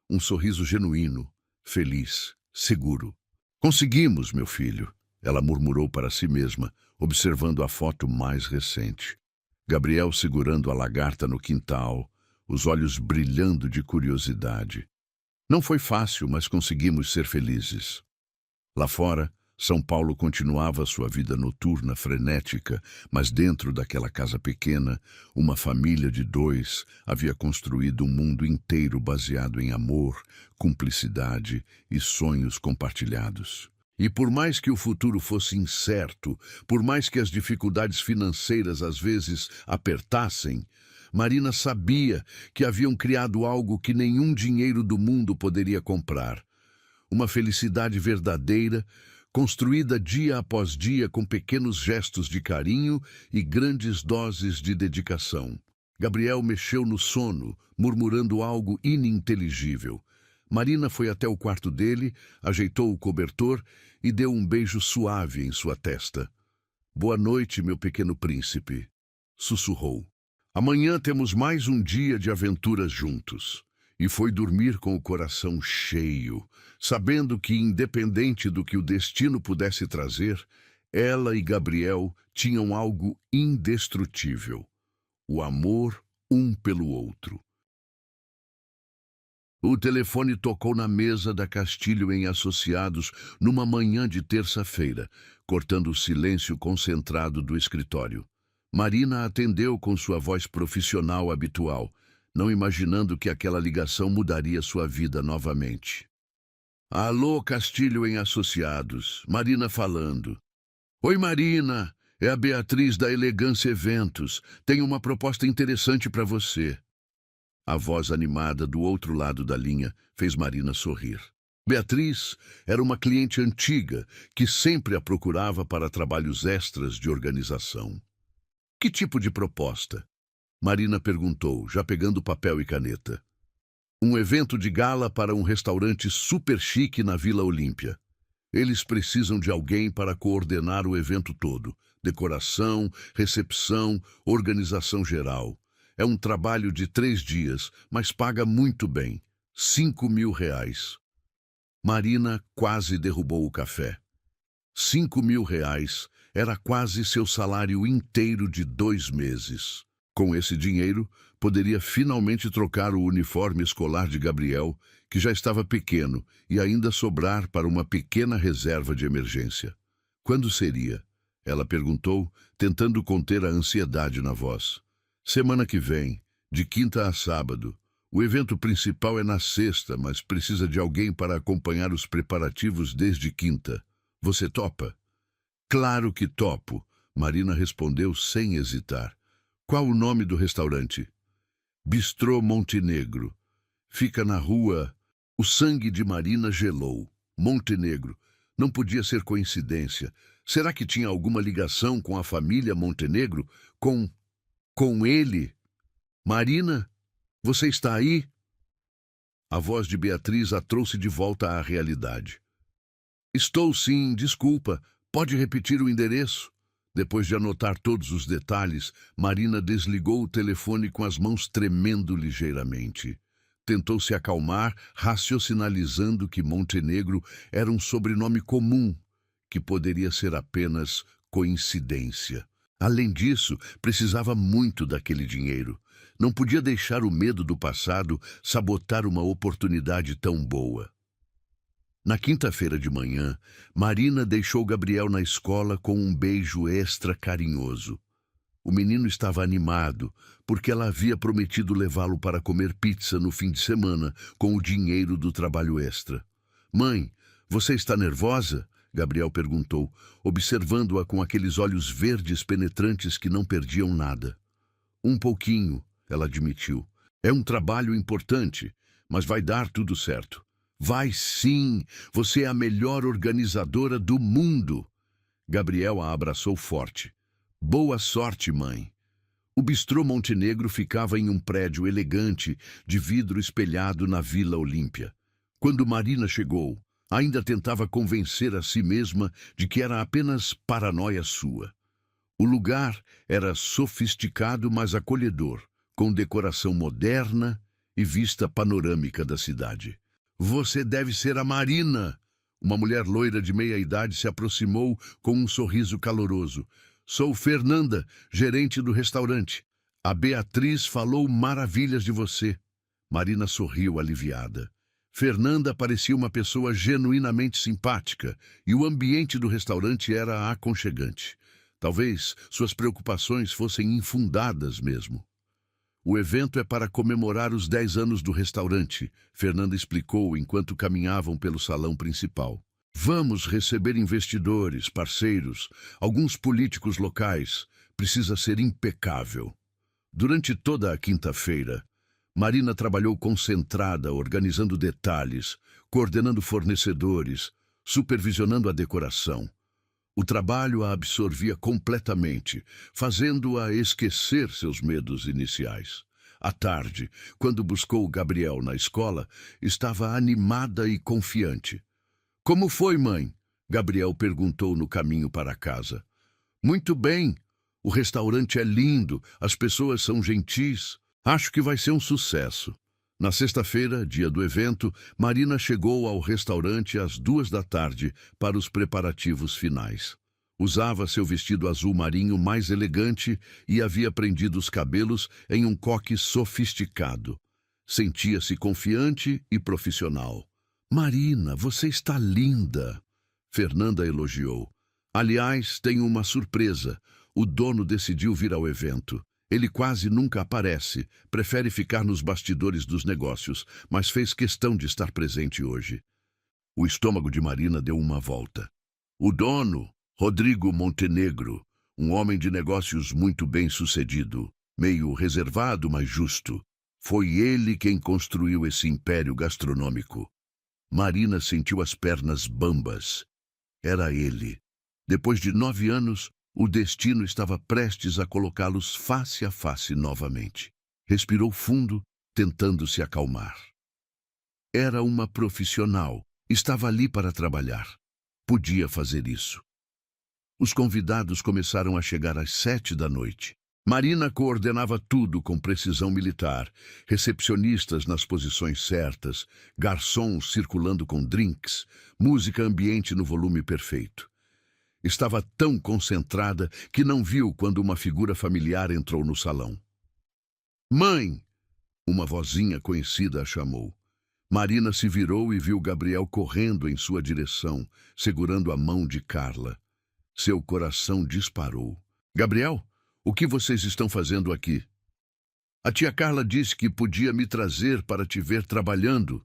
Um sorriso genuíno, feliz, seguro. Conseguimos, meu filho, ela murmurou para si mesma, observando a foto mais recente. Gabriel segurando a lagarta no quintal, os olhos brilhando de curiosidade. Não foi fácil, mas conseguimos ser felizes. Lá fora, São Paulo continuava sua vida noturna, frenética, mas dentro daquela casa pequena, uma família de dois havia construído um mundo inteiro baseado em amor, cumplicidade e sonhos compartilhados. E por mais que o futuro fosse incerto, por mais que as dificuldades financeiras às vezes apertassem, Marina sabia que haviam criado algo que nenhum dinheiro do mundo poderia comprar. Uma felicidade verdadeira, construída dia após dia com pequenos gestos de carinho e grandes doses de dedicação. Gabriel mexeu no sono, murmurando algo ininteligível. Marina foi até o quarto dele, ajeitou o cobertor e deu um beijo suave em sua testa. Boa noite, meu pequeno príncipe, sussurrou. Amanhã temos mais um dia de aventuras juntos. E foi dormir com o coração cheio, sabendo que, independente do que o destino pudesse trazer, ela e Gabriel tinham algo indestrutível: o amor um pelo outro. O telefone tocou na mesa da Castilho em Associados numa manhã de terça-feira, cortando o silêncio concentrado do escritório. Marina atendeu com sua voz profissional habitual, não imaginando que aquela ligação mudaria sua vida novamente. Alô, Castilho em Associados, Marina falando. Oi, Marina, é a Beatriz da Elegância Eventos. Tenho uma proposta interessante para você. A voz animada do outro lado da linha fez Marina sorrir. Beatriz era uma cliente antiga que sempre a procurava para trabalhos extras de organização. Que tipo de proposta? Marina perguntou, já pegando papel e caneta. Um evento de gala para um restaurante super chique na Vila Olímpia. Eles precisam de alguém para coordenar o evento todo. Decoração, recepção, organização geral. É um trabalho de 3 dias, mas paga muito bem. R$ 5.000. Marina quase derrubou o café. R$ 5.000 era quase seu salário inteiro de 2 meses. Com esse dinheiro, poderia finalmente trocar o uniforme escolar de Gabriel, que já estava pequeno, e ainda sobrar para uma pequena reserva de emergência. Quando seria? Ela perguntou, tentando conter a ansiedade na voz. Semana que vem, de quinta a sábado. O evento principal é na sexta, mas precisa de alguém para acompanhar os preparativos desde quinta. Você topa? Claro que topo, Marina respondeu sem hesitar. Qual o nome do restaurante? Bistrô Montenegro. Fica na rua... O sangue de Marina gelou. Montenegro. Não podia ser coincidência. Será que tinha alguma ligação com a família Montenegro? Com ele? Marina? Você está aí? A voz de Beatriz a trouxe de volta à realidade. Estou sim, desculpa. Pode repetir o endereço? Depois de anotar todos os detalhes, Marina desligou o telefone com as mãos tremendo ligeiramente. Tentou se acalmar, raciocinalizando que Montenegro era um sobrenome comum, que poderia ser apenas coincidência. Além disso, precisava muito daquele dinheiro. Não podia deixar o medo do passado sabotar uma oportunidade tão boa. Na quinta-feira de manhã, Marina deixou Gabriel na escola com um beijo extra carinhoso. O menino estava animado, porque ela havia prometido levá-lo para comer pizza no fim de semana com o dinheiro do trabalho extra. Mãe, você está nervosa? Gabriel perguntou, observando-a com aqueles olhos verdes penetrantes que não perdiam nada. Um pouquinho, ela admitiu. É um trabalho importante, mas vai dar tudo certo. Vai sim, você é a melhor organizadora do mundo. Gabriel a abraçou forte. Boa sorte, mãe. O Bistrô Montenegro ficava em um prédio elegante de vidro espelhado na Vila Olímpia. Quando Marina chegou, ainda tentava convencer a si mesma de que era apenas paranoia sua. O lugar era sofisticado, mas acolhedor, com decoração moderna e vista panorâmica da cidade. Você deve ser a Marina. Uma mulher loira de meia-idade se aproximou com um sorriso caloroso. Sou Fernanda, gerente do restaurante. A Beatriz falou maravilhas de você. Marina sorriu aliviada. Fernanda parecia uma pessoa genuinamente simpática e o ambiente do restaurante era aconchegante. Talvez suas preocupações fossem infundadas mesmo. O evento é para comemorar os 10 anos do restaurante, Fernanda explicou enquanto caminhavam pelo salão principal. Vamos receber investidores, parceiros, alguns políticos locais. Precisa ser impecável. Durante toda a quinta-feira, Marina trabalhou concentrada, organizando detalhes, coordenando fornecedores, supervisionando a decoração. O trabalho a absorvia completamente, fazendo-a esquecer seus medos iniciais. À tarde, quando buscou Gabriel na escola, estava animada e confiante. Como foi, mãe? Gabriel perguntou no caminho para casa. Muito bem. O restaurante é lindo, as pessoas são gentis. Acho que vai ser um sucesso. Na sexta-feira, dia do evento, Marina chegou ao restaurante às 14h para os preparativos finais. Usava seu vestido azul marinho mais elegante e havia prendido os cabelos em um coque sofisticado. Sentia-se confiante e profissional. Marina, você está linda! Fernanda elogiou. Aliás, tenho uma surpresa. O dono decidiu vir ao evento. Ele quase nunca aparece, prefere ficar nos bastidores dos negócios, mas fez questão de estar presente hoje. O estômago de Marina deu uma volta. O dono, Rodrigo Montenegro, um homem de negócios muito bem-sucedido, meio reservado, mas justo. Foi ele quem construiu esse império gastronômico. Marina sentiu as pernas bambas. Era ele. Depois de 9 anos, o destino estava prestes a colocá-los face a face novamente. Respirou fundo, tentando se acalmar. Era uma profissional. Estava ali para trabalhar. Podia fazer isso. Os convidados começaram a chegar às 7 da noite. Marina coordenava tudo com precisão militar. Recepcionistas nas posições certas, garçons circulando com drinks, música ambiente no volume perfeito. Estava tão concentrada que não viu quando uma figura familiar entrou no salão. "Mãe!" Uma vozinha conhecida a chamou. Marina se virou e viu Gabriel correndo em sua direção, segurando a mão de Carla. Seu coração disparou. "Gabriel, o que vocês estão fazendo aqui?" "A tia Carla disse que podia me trazer para te ver trabalhando."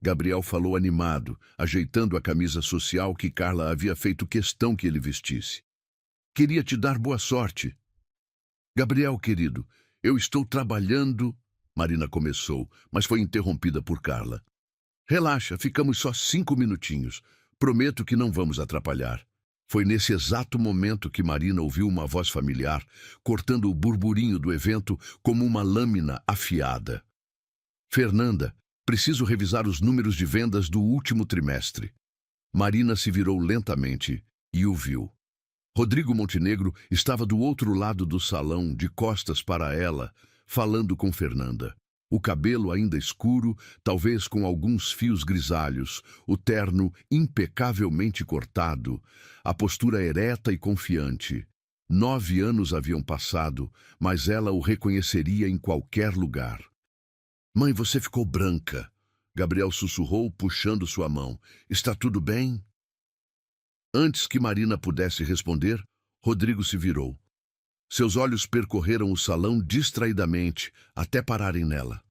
Gabriel falou animado, ajeitando a camisa social que Carla havia feito questão que ele vestisse. "Queria te dar boa sorte." "Gabriel, querido, eu estou trabalhando..." Marina começou, mas foi interrompida por Carla. "Relaxa, ficamos só 5 minutinhos. Prometo que não vamos atrapalhar." Foi nesse exato momento que Marina ouviu uma voz familiar, cortando o burburinho do evento como uma lâmina afiada. "Fernanda, preciso revisar os números de vendas do último trimestre." Marina se virou lentamente e o viu. Rodrigo Montenegro estava do outro lado do salão, de costas para ela, falando com Fernanda. O cabelo ainda escuro, talvez com alguns fios grisalhos, o terno impecavelmente cortado, a postura ereta e confiante. 9 anos haviam passado, mas ela o reconheceria em qualquer lugar. "Mãe, você ficou branca." Gabriel sussurrou, puxando sua mão. "Está tudo bem?" Antes que Marina pudesse responder, Rodrigo se virou. Seus olhos percorreram o salão distraidamente, até pararem nela.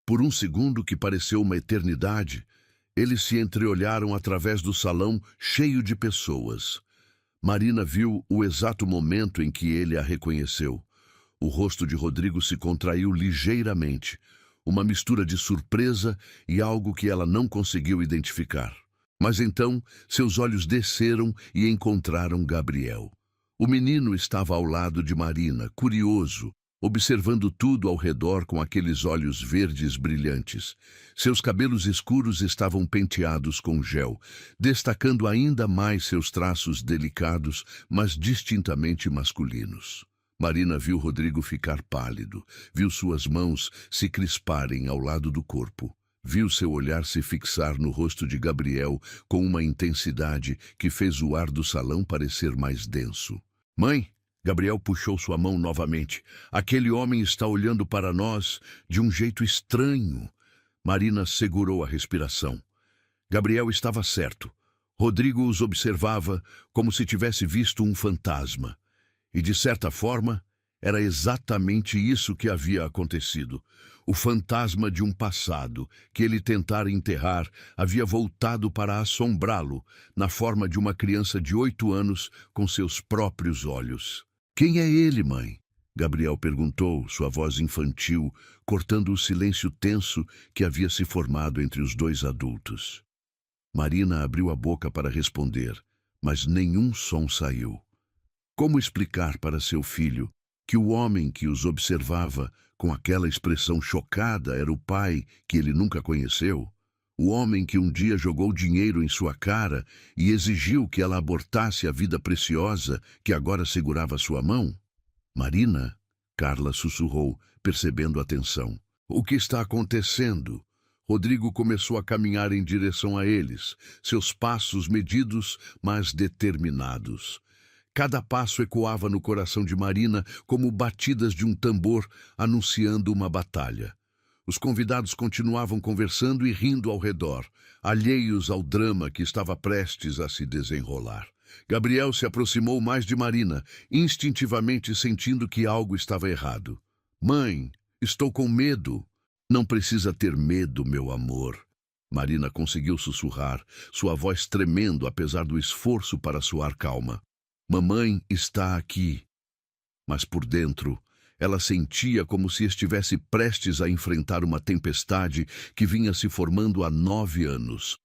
Por um segundo que pareceu uma eternidade, eles se entreolharam através do salão cheio de pessoas. Marina viu o exato momento em que ele a reconheceu. O rosto de Rodrigo se contraiu ligeiramente, uma mistura de surpresa e algo que ela não conseguiu identificar. Mas então, seus olhos desceram e encontraram Gabriel. O menino estava ao lado de Marina, curioso, observando tudo ao redor com aqueles olhos verdes brilhantes. Seus cabelos escuros estavam penteados com gel, destacando ainda mais seus traços delicados, mas distintamente masculinos. Marina viu Rodrigo ficar pálido, viu suas mãos se crisparem ao lado do corpo. Viu seu olhar se fixar no rosto de Gabriel com uma intensidade que fez o ar do salão parecer mais denso. "Mãe!" Gabriel puxou sua mão novamente. "Aquele homem está olhando para nós de um jeito estranho." Marina segurou a respiração. Gabriel estava certo. Rodrigo os observava como se tivesse visto um fantasma. E, de certa forma, era exatamente isso que havia acontecido. O fantasma de um passado que ele tentara enterrar havia voltado para assombrá-lo na forma de uma criança de 8 anos com seus próprios olhos. "Quem é ele, mãe?" Gabriel perguntou, sua voz infantil, cortando o silêncio tenso que havia se formado entre os dois adultos. Marina abriu a boca para responder, mas nenhum som saiu. Como explicar para seu filho que o homem que os observava com aquela expressão chocada era o pai que ele nunca conheceu? O homem que um dia jogou dinheiro em sua cara e exigiu que ela abortasse a vida preciosa que agora segurava sua mão? "Marina?" Carla sussurrou, percebendo a tensão. "O que está acontecendo?" Rodrigo começou a caminhar em direção a eles, seus passos medidos, mas determinados. Cada passo ecoava no coração de Marina como batidas de um tambor anunciando uma batalha. Os convidados continuavam conversando e rindo ao redor, alheios ao drama que estava prestes a se desenrolar. Gabriel se aproximou mais de Marina, instintivamente sentindo que algo estava errado. "Mãe, estou com medo." "Não precisa ter medo, meu amor." Marina conseguiu sussurrar, sua voz tremendo apesar do esforço para soar calma. "Mamãe está aqui." Mas por dentro, Ela sentia como se estivesse prestes a enfrentar uma tempestade que vinha se formando há 9 anos.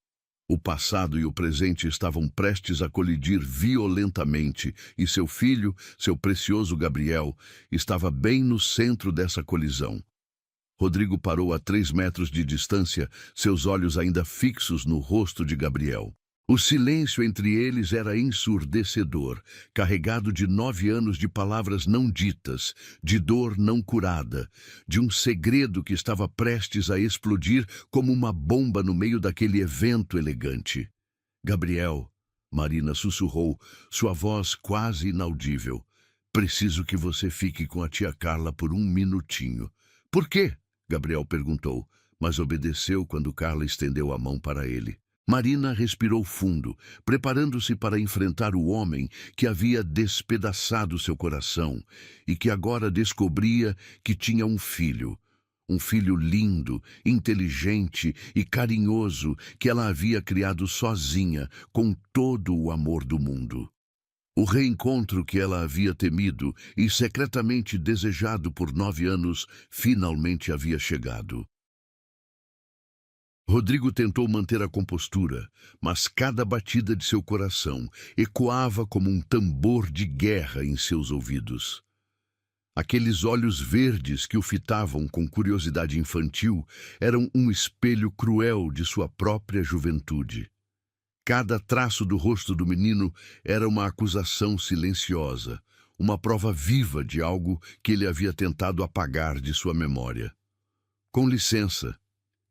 O passado e o presente estavam prestes a colidir violentamente, e seu filho, seu precioso Gabriel, estava bem no centro dessa colisão. Rodrigo parou a 3 metros de distância, seus olhos ainda fixos no rosto de Gabriel. O silêncio entre eles era ensurdecedor, carregado de 9 anos de palavras não ditas, de dor não curada, de um segredo que estava prestes a explodir como uma bomba no meio daquele evento elegante. Gabriel, Marina sussurrou, sua voz quase inaudível. Preciso que você fique com a tia Carla por 1 minutinho. Por quê? Gabriel perguntou, mas obedeceu quando Carla estendeu a mão para ele. Marina respirou fundo, preparando-se para enfrentar o homem que havia despedaçado seu coração e que agora descobria que tinha um filho. Um filho lindo, inteligente e carinhoso que ela havia criado sozinha, com todo o amor do mundo. O reencontro que ela havia temido e secretamente desejado por 9 anos finalmente havia chegado. Rodrigo tentou manter a compostura, mas cada batida de seu coração ecoava como um tambor de guerra em seus ouvidos. Aqueles olhos verdes que o fitavam com curiosidade infantil eram um espelho cruel de sua própria juventude. Cada traço do rosto do menino era uma acusação silenciosa, uma prova viva de algo que ele havia tentado apagar de sua memória. Com licença,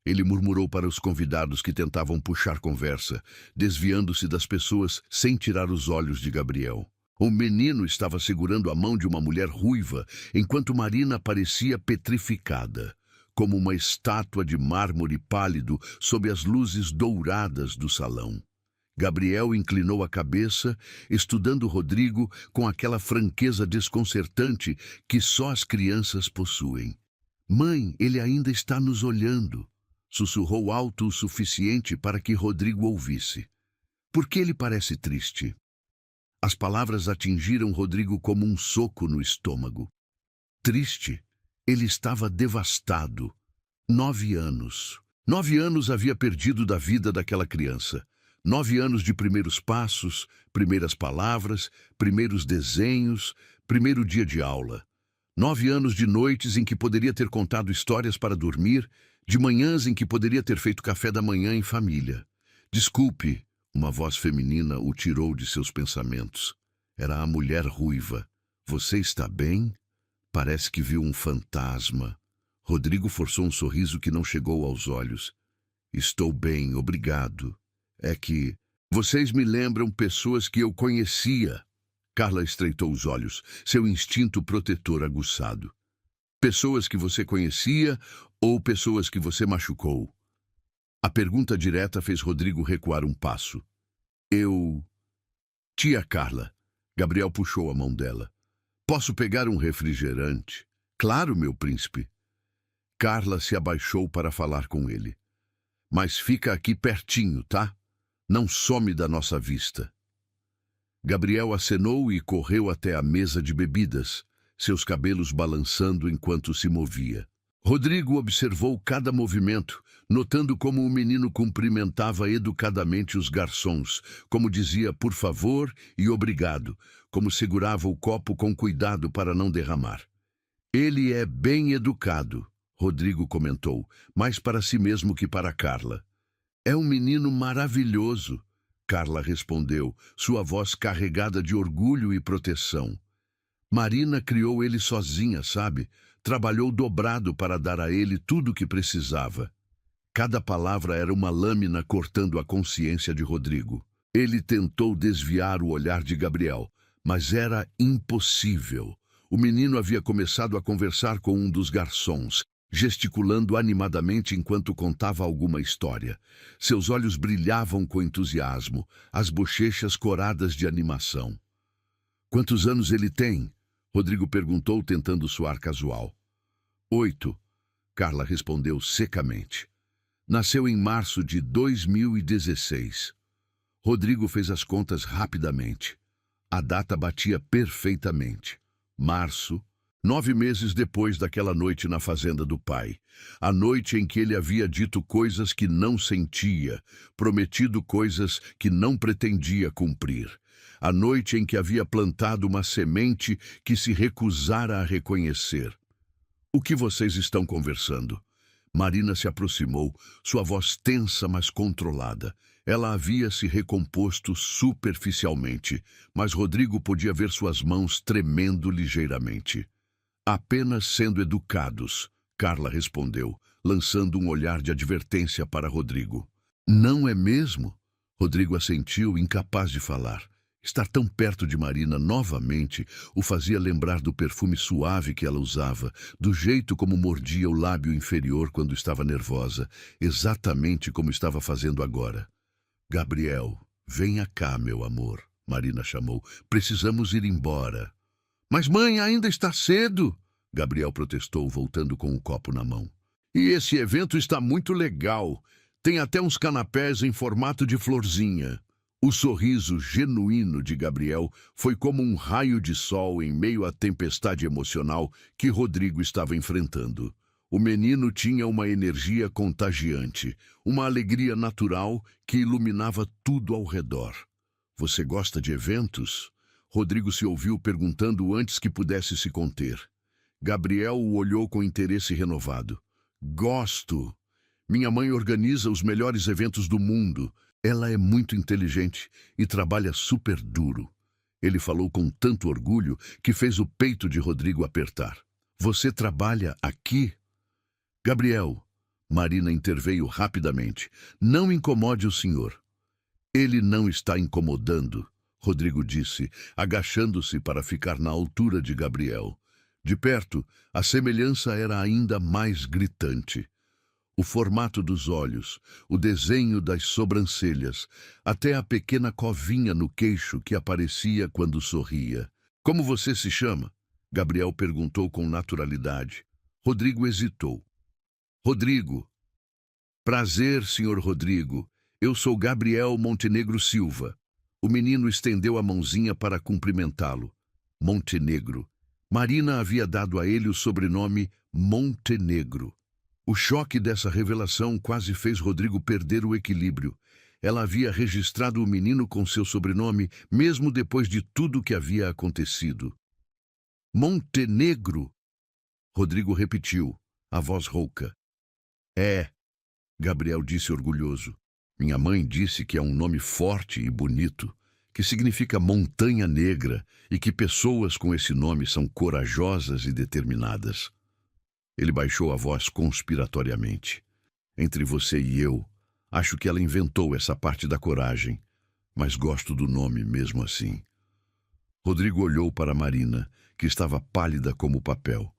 ele murmurou para os convidados que tentavam puxar conversa, desviando-se das pessoas sem tirar os olhos de Gabriel. O menino estava segurando a mão de uma mulher ruiva, enquanto Marina parecia petrificada, como uma estátua de mármore pálido sob as luzes douradas do salão. Gabriel inclinou a cabeça, estudando Rodrigo com aquela franqueza desconcertante que só as crianças possuem. Mãe, ele ainda está nos olhando, sussurrou alto o suficiente para que Rodrigo ouvisse. Por que ele parece triste? As palavras atingiram Rodrigo como um soco no estômago. Triste? Ele estava devastado. 9 anos. 9 anos havia perdido da vida daquela criança. 9 anos de primeiros passos, primeiras palavras, primeiros desenhos, primeiro dia de aula. 9 anos de noites em que poderia ter contado histórias para dormir, de manhãs em que poderia ter feito café da manhã em família. Desculpe, uma voz feminina o tirou de seus pensamentos. Era a mulher ruiva. Você está bem? Parece que viu um fantasma. Rodrigo forçou um sorriso que não chegou aos olhos. Estou bem, obrigado. É que vocês me lembram pessoas que eu conhecia. Carla estreitou os olhos, seu instinto protetor aguçado. Pessoas que você conhecia ou pessoas que você machucou? A pergunta direta fez Rodrigo recuar um passo. Tia Carla. Gabriel puxou a mão dela. Posso pegar um refrigerante? Claro, meu príncipe. Carla se abaixou para falar com ele. Mas fica aqui pertinho, tá? Não some da nossa vista. Gabriel acenou e correu até a mesa de bebidas, seus cabelos balançando enquanto se movia. Rodrigo observou cada movimento, notando como o menino cumprimentava educadamente os garçons, como dizia por favor e obrigado, como segurava o copo com cuidado para não derramar. Ele é bem educado, Rodrigo comentou, mais para si mesmo que para Carla. É um menino maravilhoso, Carla respondeu, sua voz carregada de orgulho e proteção. Marina criou ele sozinha, sabe? Trabalhou dobrado para dar a ele tudo o que precisava. Cada palavra era uma lâmina cortando a consciência de Rodrigo. Ele tentou desviar o olhar de Gabriel, mas era impossível. O menino havia começado a conversar com um dos garçons, gesticulando animadamente enquanto contava alguma história. Seus olhos brilhavam com entusiasmo, as bochechas coradas de animação. Quantos anos ele tem? Rodrigo perguntou, tentando soar casual. 8, Carla respondeu secamente. Nasceu em março de 2016. Rodrigo fez as contas rapidamente. A data batia perfeitamente. Março, 9 meses depois daquela noite na fazenda do pai. A noite em que ele havia dito coisas que não sentia, prometido coisas que não pretendia cumprir. A noite em que havia plantado uma semente que se recusara a reconhecer. O que vocês estão conversando? Marina se aproximou, sua voz tensa, mas controlada. Ela havia se recomposto superficialmente, mas Rodrigo podia ver suas mãos tremendo ligeiramente. Apenas sendo educados, Carla respondeu, lançando um olhar de advertência para Rodrigo. Não é mesmo? Rodrigo assentiu, incapaz de falar. Estar tão perto de Marina novamente o fazia lembrar do perfume suave que ela usava, do jeito como mordia o lábio inferior quando estava nervosa, exatamente como estava fazendo agora. Gabriel, venha cá, meu amor, Marina chamou. Precisamos ir embora. Mas, mãe, ainda está cedo, Gabriel protestou, voltando com o copo na mão. E esse evento está muito legal. Tem até uns canapés em formato de florzinha. O sorriso genuíno de Gabriel foi como um raio de sol em meio à tempestade emocional que Rodrigo estava enfrentando. O menino tinha uma energia contagiante, uma alegria natural que iluminava tudo ao redor. Você gosta de eventos? Rodrigo se ouviu perguntando antes que pudesse se conter. Gabriel o olhou com interesse renovado. Gosto. Minha mãe organiza os melhores eventos do mundo. Ela é muito inteligente e trabalha super duro. Ele falou com tanto orgulho que fez o peito de Rodrigo apertar. Você trabalha aqui? Gabriel, Marina interveio rapidamente. Não incomode o senhor. Ele não está incomodando, Rodrigo disse, agachando-se para ficar na altura de Gabriel. De perto, a semelhança era ainda mais gritante. O formato dos olhos, o desenho das sobrancelhas, até a pequena covinha no queixo que aparecia quando sorria. Como você se chama? Gabriel perguntou com naturalidade. Rodrigo hesitou. Rodrigo. Prazer, senhor Rodrigo. Eu sou Gabriel Montenegro Silva. O menino estendeu a mãozinha para cumprimentá-lo. Montenegro. Marina havia dado a ele o sobrenome Montenegro. O choque dessa revelação quase fez Rodrigo perder o equilíbrio. Ela havia registrado o menino com seu sobrenome, mesmo depois de tudo que havia acontecido. Montenegro? Rodrigo repetiu, a voz rouca. É, Gabriel disse orgulhoso. Minha mãe disse que é um nome forte e bonito, que significa montanha negra e que pessoas com esse nome são corajosas e determinadas. Ele baixou a voz conspiratoriamente. Entre você e eu, acho que ela inventou essa parte da coragem, mas gosto do nome mesmo assim. Rodrigo olhou para Marina, que estava pálida como papel.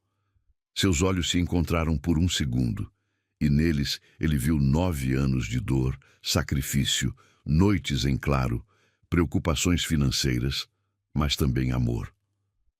Seus olhos se encontraram por um segundo, e neles ele viu 9 anos de dor, sacrifício, noites em claro, preocupações financeiras, mas também amor.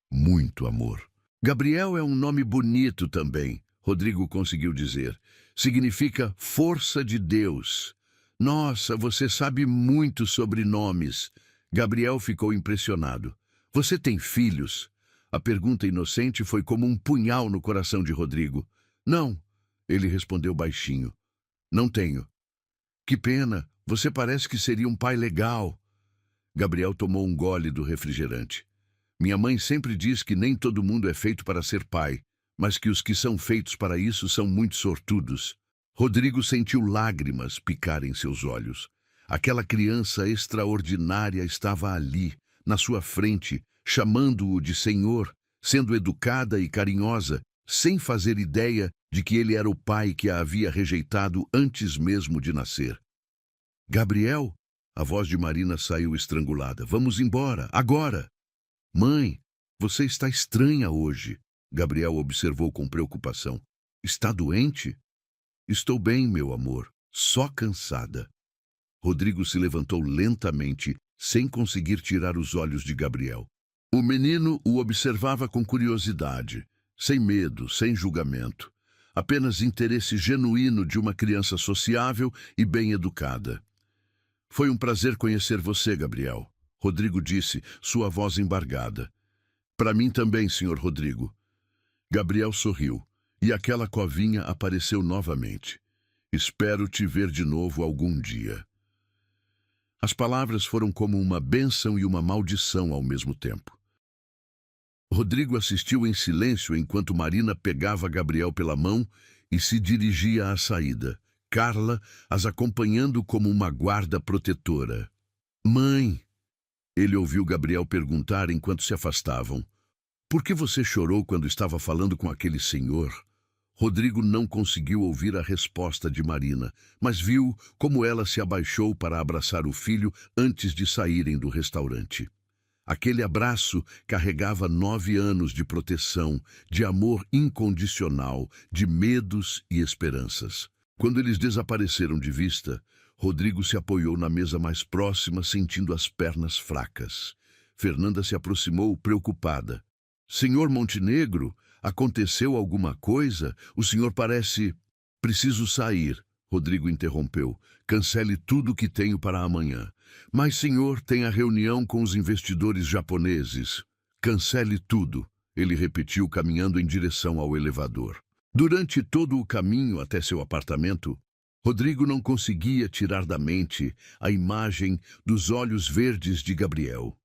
Muito amor. Gabriel é um nome bonito também, Rodrigo conseguiu dizer. Significa força de Deus. Nossa, você sabe muito sobre nomes. Gabriel ficou impressionado. Você tem filhos? A pergunta inocente foi como um punhal no coração de Rodrigo. Não, ele respondeu baixinho. Não tenho. Que pena, você parece que seria um pai legal. Gabriel tomou um gole do refrigerante. Minha mãe sempre diz que nem todo mundo é feito para ser pai, mas que os que são feitos para isso são muito sortudos. Rodrigo sentiu lágrimas picar em seus olhos. Aquela criança extraordinária estava ali, na sua frente, chamando-o de senhor, sendo educada e carinhosa, sem fazer ideia de que ele era o pai que a havia rejeitado antes mesmo de nascer. Gabriel? A voz de Marina saiu estrangulada. Vamos embora, agora! Mãe, você está estranha hoje, Gabriel observou com preocupação. Está doente? Estou bem, meu amor, só cansada. Rodrigo se levantou lentamente, sem conseguir tirar os olhos de Gabriel. O menino o observava com curiosidade, sem medo, sem julgamento. Apenas interesse genuíno de uma criança sociável e bem educada. Foi um prazer conhecer você, Gabriel. Rodrigo disse, sua voz embargada. Para mim também, senhor Rodrigo. Gabriel sorriu, e aquela covinha apareceu novamente. Espero te ver de novo algum dia. As palavras foram como uma bênção e uma maldição ao mesmo tempo. Rodrigo assistiu em silêncio enquanto Marina pegava Gabriel pela mão e se dirigia à saída, Carla as acompanhando como uma guarda protetora. Mãe, ele ouviu Gabriel perguntar enquanto se afastavam. Por que você chorou quando estava falando com aquele senhor? Rodrigo não conseguiu ouvir a resposta de Marina, mas viu como ela se abaixou para abraçar o filho antes de saírem do restaurante. Aquele abraço carregava 9 anos de proteção, de amor incondicional, de medos e esperanças. Quando eles desapareceram de vista, Rodrigo se apoiou na mesa mais próxima, sentindo as pernas fracas. Fernanda se aproximou, preocupada. Senhor Montenegro, aconteceu alguma coisa? O senhor parece... Preciso sair, Rodrigo interrompeu. Cancele tudo o que tenho para amanhã. Mas, senhor, tem a reunião com os investidores japoneses. Cancele tudo, ele repetiu, caminhando em direção ao elevador. Durante todo o caminho até seu apartamento, Rodrigo não conseguia tirar da mente a imagem dos olhos verdes de Gabriel.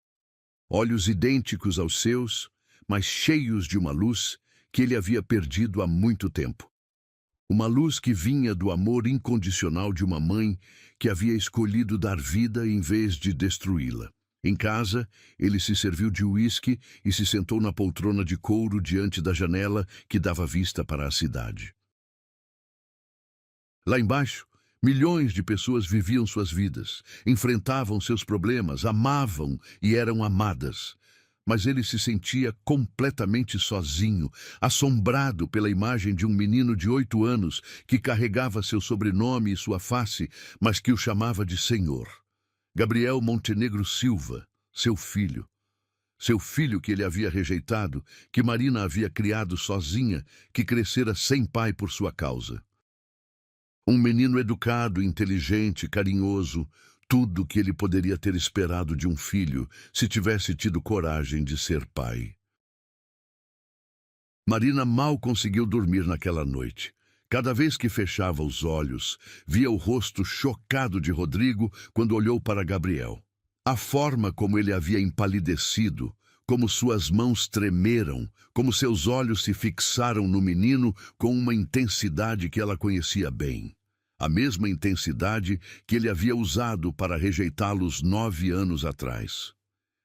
Olhos idênticos aos seus, mas cheios de uma luz que ele havia perdido há muito tempo. Uma luz que vinha do amor incondicional de uma mãe que havia escolhido dar vida em vez de destruí-la. Em casa, ele se serviu de uísque e se sentou na poltrona de couro diante da janela que dava vista para a cidade. Lá embaixo, milhões de pessoas viviam suas vidas, enfrentavam seus problemas, amavam e eram amadas. Mas ele se sentia completamente sozinho, assombrado pela imagem de um menino de 8 anos que carregava seu sobrenome e sua face, mas que o chamava de Senhor. Gabriel Montenegro Silva, seu filho. Seu filho que ele havia rejeitado, que Marina havia criado sozinha, que crescera sem pai por sua causa. Um menino educado, inteligente, carinhoso, tudo que ele poderia ter esperado de um filho se tivesse tido coragem de ser pai. Marina mal conseguiu dormir naquela noite. Cada vez que fechava os olhos, via o rosto chocado de Rodrigo quando olhou para Gabriel. A forma como ele havia empalidecido, como suas mãos tremeram, como seus olhos se fixaram no menino com uma intensidade que ela conhecia bem. A mesma intensidade que ele havia usado para rejeitá-los 9 anos atrás.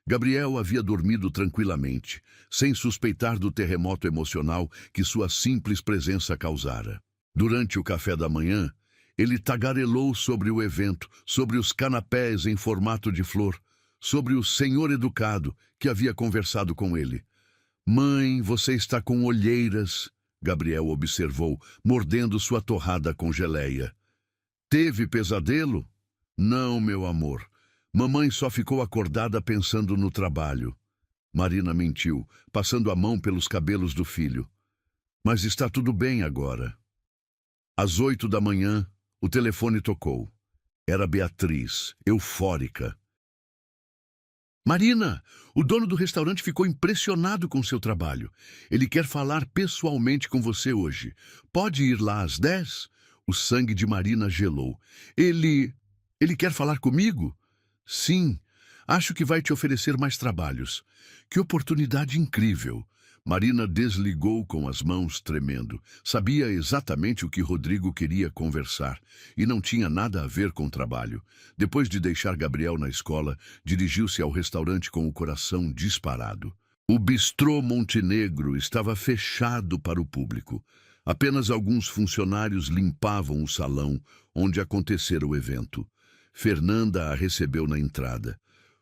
Gabriel havia dormido tranquilamente, sem suspeitar do terremoto emocional que sua simples presença causara. Durante o café da manhã, ele tagarelou sobre o evento, sobre os canapés em formato de flor, sobre o senhor educado que havia conversado com ele. Mãe, você está com olheiras, Gabriel observou, mordendo sua torrada com geleia. Teve pesadelo? Não, meu amor. Mamãe só ficou acordada pensando no trabalho. Marina mentiu, passando a mão pelos cabelos do filho. Mas está tudo bem agora. Às 8 da manhã, o telefone tocou. Era Beatriz, eufórica. Marina, o dono do restaurante ficou impressionado com seu trabalho. Ele quer falar pessoalmente com você hoje. Pode ir lá às 10? O sangue de Marina gelou. Ele quer falar comigo? Sim, acho que vai te oferecer mais trabalhos. Que oportunidade incrível. Marina desligou com as mãos tremendo. Sabia exatamente o que Rodrigo queria conversar e não tinha nada a ver com trabalho. Depois de deixar Gabriel na escola, dirigiu-se ao restaurante com o coração disparado. O bistrô Montenegro estava fechado para o público. Apenas alguns funcionários limpavam o salão onde acontecera o evento. Fernanda a recebeu na entrada.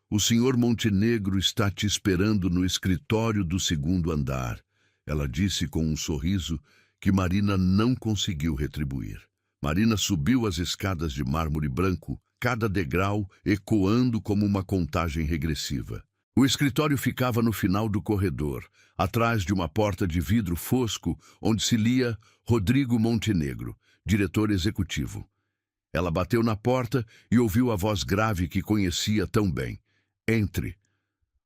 O senhor Montenegro está te esperando no escritório do 2º andar, ela disse com um sorriso que Marina não conseguiu retribuir. Marina subiu as escadas de mármore branco, cada degrau ecoando como uma contagem regressiva. O escritório ficava no final do corredor, atrás de uma porta de vidro fosco, onde se lia Rodrigo Montenegro, diretor executivo. Ela bateu na porta e ouviu a voz grave que conhecia tão bem. Entre.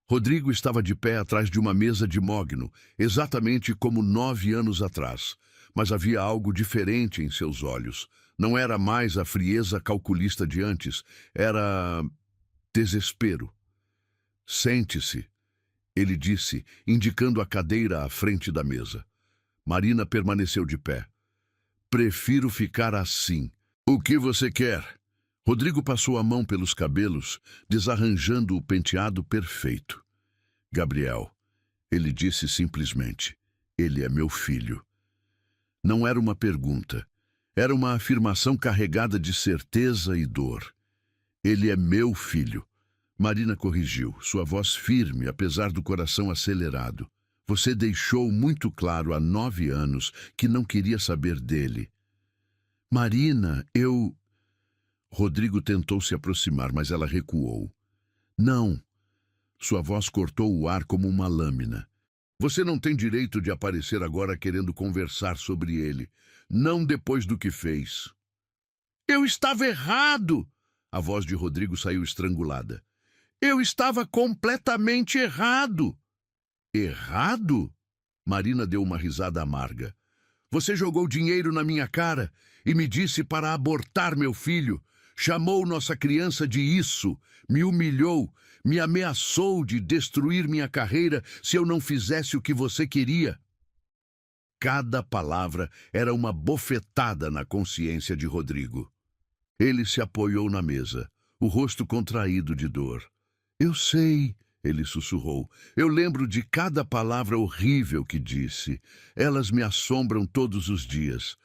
Rodrigo estava de pé atrás de uma mesa de mogno, exatamente como 9 anos atrás. Mas havia algo diferente em seus olhos. Não era mais a frieza calculista de antes, era desespero. Sente-se, ele disse, indicando a cadeira à frente da mesa. Marina permaneceu de pé. Prefiro ficar assim. O que você quer? Rodrigo passou a mão pelos cabelos, desarranjando o penteado perfeito. Gabriel, ele disse simplesmente, ele é meu filho. Não era uma pergunta, era uma afirmação carregada de certeza e dor. Ele é meu filho. Marina corrigiu, sua voz firme, apesar do coração acelerado. Você deixou muito claro há 9 anos que não queria saber dele. Marina, eu... Rodrigo tentou se aproximar, mas ela recuou. Não. Sua voz cortou o ar como uma lâmina. Você não tem direito de aparecer agora querendo conversar sobre ele. Não depois do que fez. Eu estava errado! A voz de Rodrigo saiu estrangulada. Eu estava completamente errado! Errado? Marina deu uma risada amarga. Você jogou dinheiro na minha cara e me disse para abortar meu filho. Chamou nossa criança de isso, me humilhou, me ameaçou de destruir minha carreira se eu não fizesse o que você queria. Cada palavra era uma bofetada na consciência de Rodrigo. Ele se apoiou na mesa, o rosto contraído de dor. Eu sei, ele sussurrou. Eu lembro de cada palavra horrível que disse. Elas me assombram todos os dias.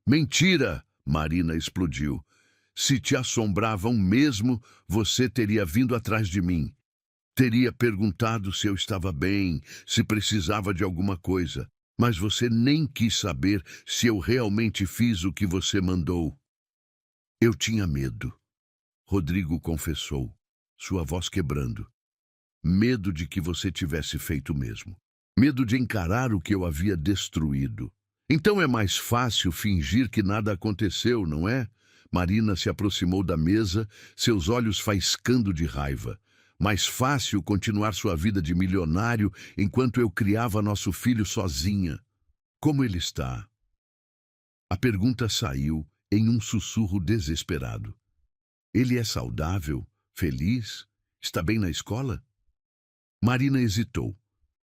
Mentira! Marina explodiu. Se te assombravam mesmo, você teria vindo atrás de mim. Teria perguntado se eu estava bem, se precisava de alguma coisa. Mas você nem quis saber se eu realmente fiz o que você mandou. Eu tinha medo. Rodrigo confessou, sua voz quebrando. Medo de que você tivesse feito o mesmo. Medo de encarar o que eu havia destruído. Então é mais fácil fingir que nada aconteceu, não é? Marina se aproximou da mesa, seus olhos faiscando de raiva. Mais fácil continuar sua vida de milionário enquanto eu criava nosso filho sozinha. Como ele está? A pergunta saiu em um sussurro desesperado. Ele é saudável? Feliz? Está bem na escola? Marina hesitou.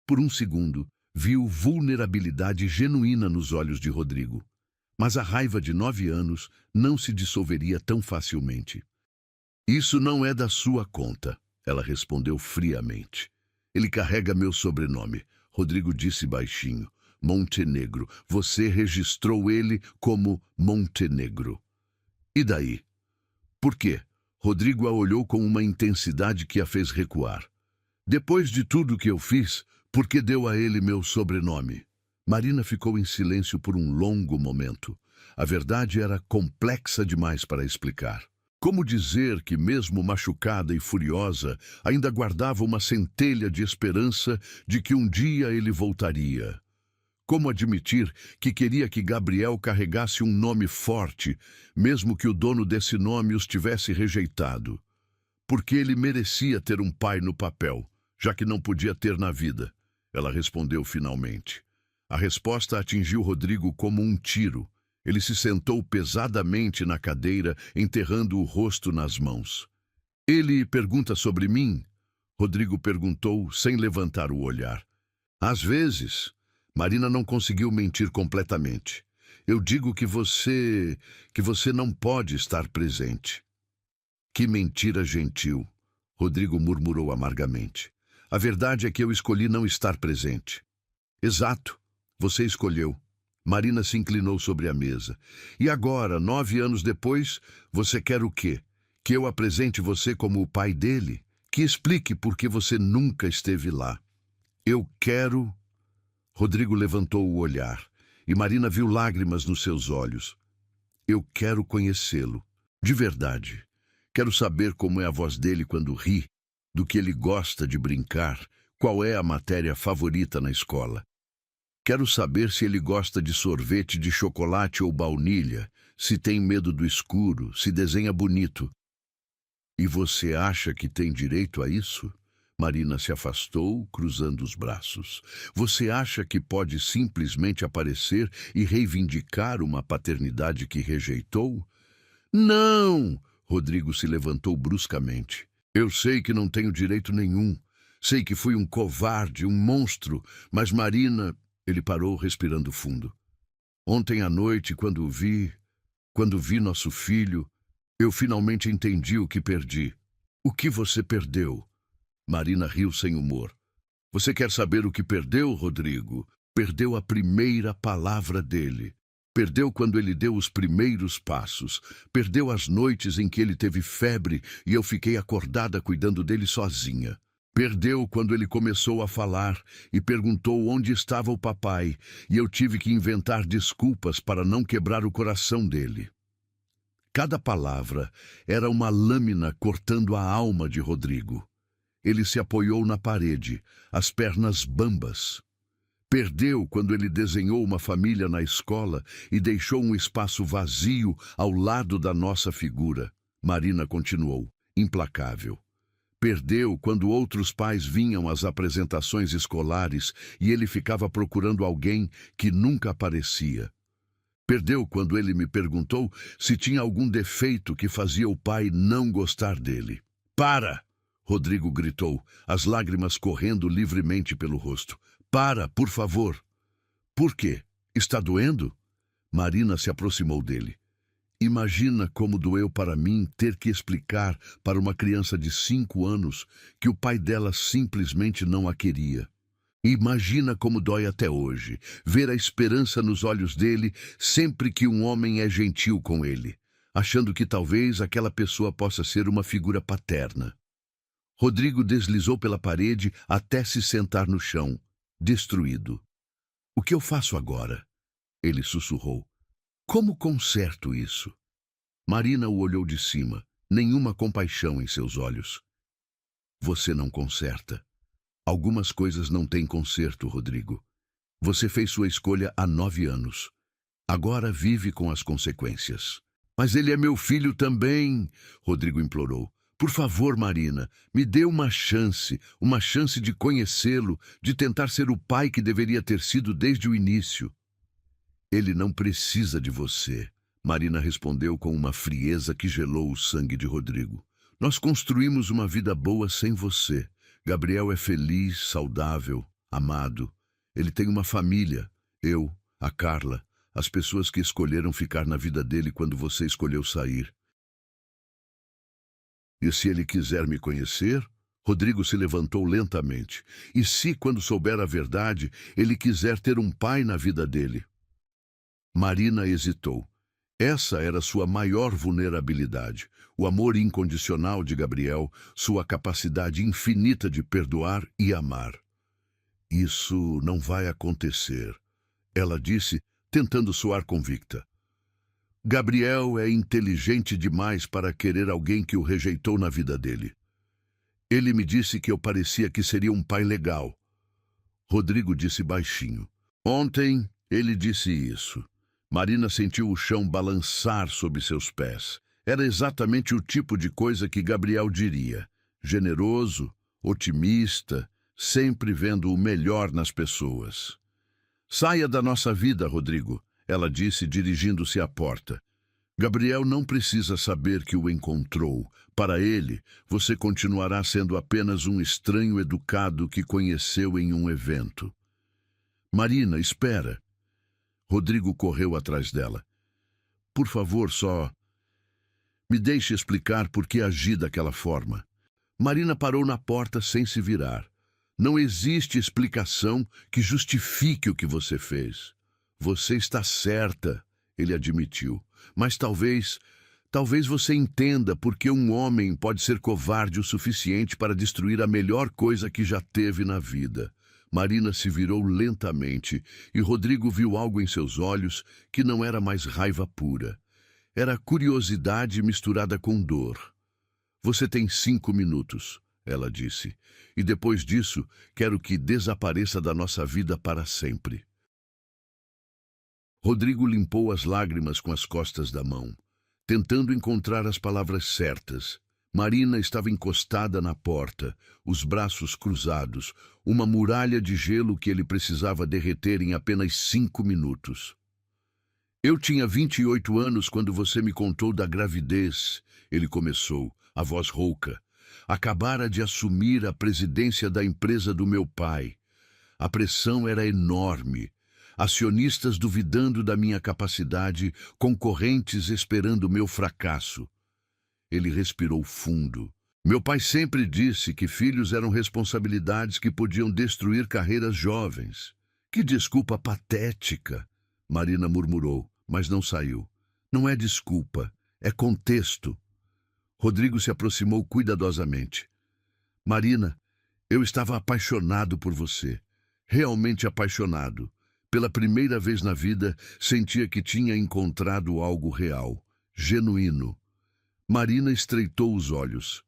Por um segundo, viu vulnerabilidade genuína nos olhos de Rodrigo. Mas a raiva de 9 anos não se dissolveria tão facilmente. Isso não é da sua conta, ela respondeu friamente. Ele carrega meu sobrenome, Rodrigo disse baixinho. Montenegro. Você registrou ele como Montenegro. E daí? Por quê? Rodrigo a olhou com uma intensidade que a fez recuar. Depois de tudo que eu fiz, por que deu a ele meu sobrenome? Marina ficou em silêncio por um longo momento. A verdade era complexa demais para explicar. Como dizer que, mesmo machucada e furiosa, ainda guardava uma centelha de esperança de que um dia ele voltaria? Como admitir que queria que Gabriel carregasse um nome forte, mesmo que o dono desse nome os tivesse rejeitado? Porque ele merecia ter um pai no papel, já que não podia ter na vida. Ela respondeu finalmente. A resposta atingiu Rodrigo como um tiro. Ele se sentou pesadamente na cadeira, enterrando o rosto nas mãos. Ele pergunta sobre mim? Rodrigo perguntou, sem levantar o olhar. Às vezes, Marina não conseguiu mentir completamente. Eu digo que você não pode estar presente. Que mentira gentil, Rodrigo murmurou amargamente. A verdade é que eu escolhi não estar presente. Exato, você escolheu. Marina se inclinou sobre a mesa. E agora, 9 anos depois, você quer o quê? Que eu apresente você como o pai dele? Que explique por que você nunca esteve lá. Eu quero... Rodrigo levantou o olhar, e Marina viu lágrimas nos seus olhos. Eu quero conhecê-lo, de verdade. Quero saber como é a voz dele quando ri, do que ele gosta de brincar, qual é a matéria favorita na escola. Quero saber se ele gosta de sorvete de chocolate ou baunilha, se tem medo do escuro, se desenha bonito. E você acha que tem direito a isso? Marina se afastou, cruzando os braços. Você acha que pode simplesmente aparecer e reivindicar uma paternidade que rejeitou? Não! Rodrigo se levantou bruscamente. Eu sei que não tenho direito nenhum. Sei que fui um covarde, um monstro, mas Marina... Ele parou, respirando fundo. Ontem à noite, quando vi nosso filho, eu finalmente entendi o que perdi. O que você perdeu? Marina riu sem humor. Você quer saber o que perdeu, Rodrigo? Perdeu a primeira palavra dele. Perdeu quando ele deu os primeiros passos. Perdeu as noites em que ele teve febre e eu fiquei acordada cuidando dele sozinha. Perdeu quando ele começou a falar e perguntou onde estava o papai, e eu tive que inventar desculpas para não quebrar o coração dele. Cada palavra era uma lâmina cortando a alma de Rodrigo. Ele se apoiou na parede, as pernas bambas. Perdeu quando ele desenhou uma família na escola e deixou um espaço vazio ao lado da nossa figura. Marina continuou, implacável. Perdeu quando outros pais vinham às apresentações escolares e ele ficava procurando alguém que nunca aparecia. Perdeu quando ele me perguntou se tinha algum defeito que fazia o pai não gostar dele. Para! Rodrigo gritou, as lágrimas correndo livremente pelo rosto. Para, por favor. Por quê? Está doendo? Marina se aproximou dele. Imagina como doeu para mim ter que explicar para uma criança de 5 anos que o pai dela simplesmente não a queria. Imagina como dói até hoje, ver a esperança nos olhos dele sempre que um homem é gentil com ele, achando que talvez aquela pessoa possa ser uma figura paterna. Rodrigo deslizou pela parede até se sentar no chão, destruído. O que eu faço agora? Ele sussurrou. Como conserto isso? Marina o olhou de cima, nenhuma compaixão em seus olhos. Você não conserta. Algumas coisas não têm conserto, Rodrigo. Você fez sua escolha há 9 anos. Agora vive com as consequências. Mas ele é meu filho também, Rodrigo implorou. Por favor, Marina, me dê uma chance de conhecê-lo, de tentar ser o pai que deveria ter sido desde o início. Ele não precisa de você, Marina respondeu com uma frieza que gelou o sangue de Rodrigo. Nós construímos uma vida boa sem você. Gabriel é feliz, saudável, amado. Ele tem uma família, eu, a Carla, as pessoas que escolheram ficar na vida dele quando você escolheu sair. E se ele quiser me conhecer? Rodrigo se levantou lentamente. E se, quando souber a verdade, ele quiser ter um pai na vida dele? Marina hesitou. Essa era sua maior vulnerabilidade, o amor incondicional de Gabriel, sua capacidade infinita de perdoar e amar. Isso não vai acontecer, ela disse, tentando soar convicta. Gabriel é inteligente demais para querer alguém que o rejeitou na vida dele. Ele me disse que eu parecia que seria um pai legal. Rodrigo disse baixinho. Ontem ele disse isso. Marina sentiu o chão balançar sob seus pés. Era exatamente o tipo de coisa que Gabriel diria. Generoso, otimista, sempre vendo o melhor nas pessoas. Saia da nossa vida, Rodrigo, ela disse, dirigindo-se à porta. Gabriel não precisa saber que o encontrou. Para ele, você continuará sendo apenas um estranho educado que conheceu em um evento. Marina, espera. Rodrigo correu atrás dela. Por favor, só me deixe explicar por que agi daquela forma. Marina parou na porta sem se virar. Não existe explicação que justifique o que você fez. Você está certa, ele admitiu. Mas talvez você entenda por que um homem pode ser covarde o suficiente para destruir a melhor coisa que já teve na vida. Marina se virou lentamente e Rodrigo viu algo em seus olhos que não era mais raiva pura. Era curiosidade misturada com dor. Você tem 5 minutos, ela disse, e depois disso quero que desapareça da nossa vida para sempre. Rodrigo limpou as lágrimas com as costas da mão, tentando encontrar as palavras certas. Marina estava encostada na porta, os braços cruzados, uma muralha de gelo que ele precisava derreter em apenas 5 minutos. Eu tinha 28 anos quando você me contou da gravidez, ele começou, a voz rouca. Acabara de assumir a presidência da empresa do meu pai. A pressão era enorme. Acionistas duvidando da minha capacidade, concorrentes esperando meu fracasso. Ele respirou fundo. Meu pai sempre disse que filhos eram responsabilidades que podiam destruir carreiras jovens. Que desculpa patética, Marina murmurou, mas não saiu. Não é desculpa, é contexto. Rodrigo se aproximou cuidadosamente. Marina, eu estava apaixonado por você. Realmente apaixonado. Pela primeira vez na vida, sentia que tinha encontrado algo real, genuíno. Marina estreitou os olhos.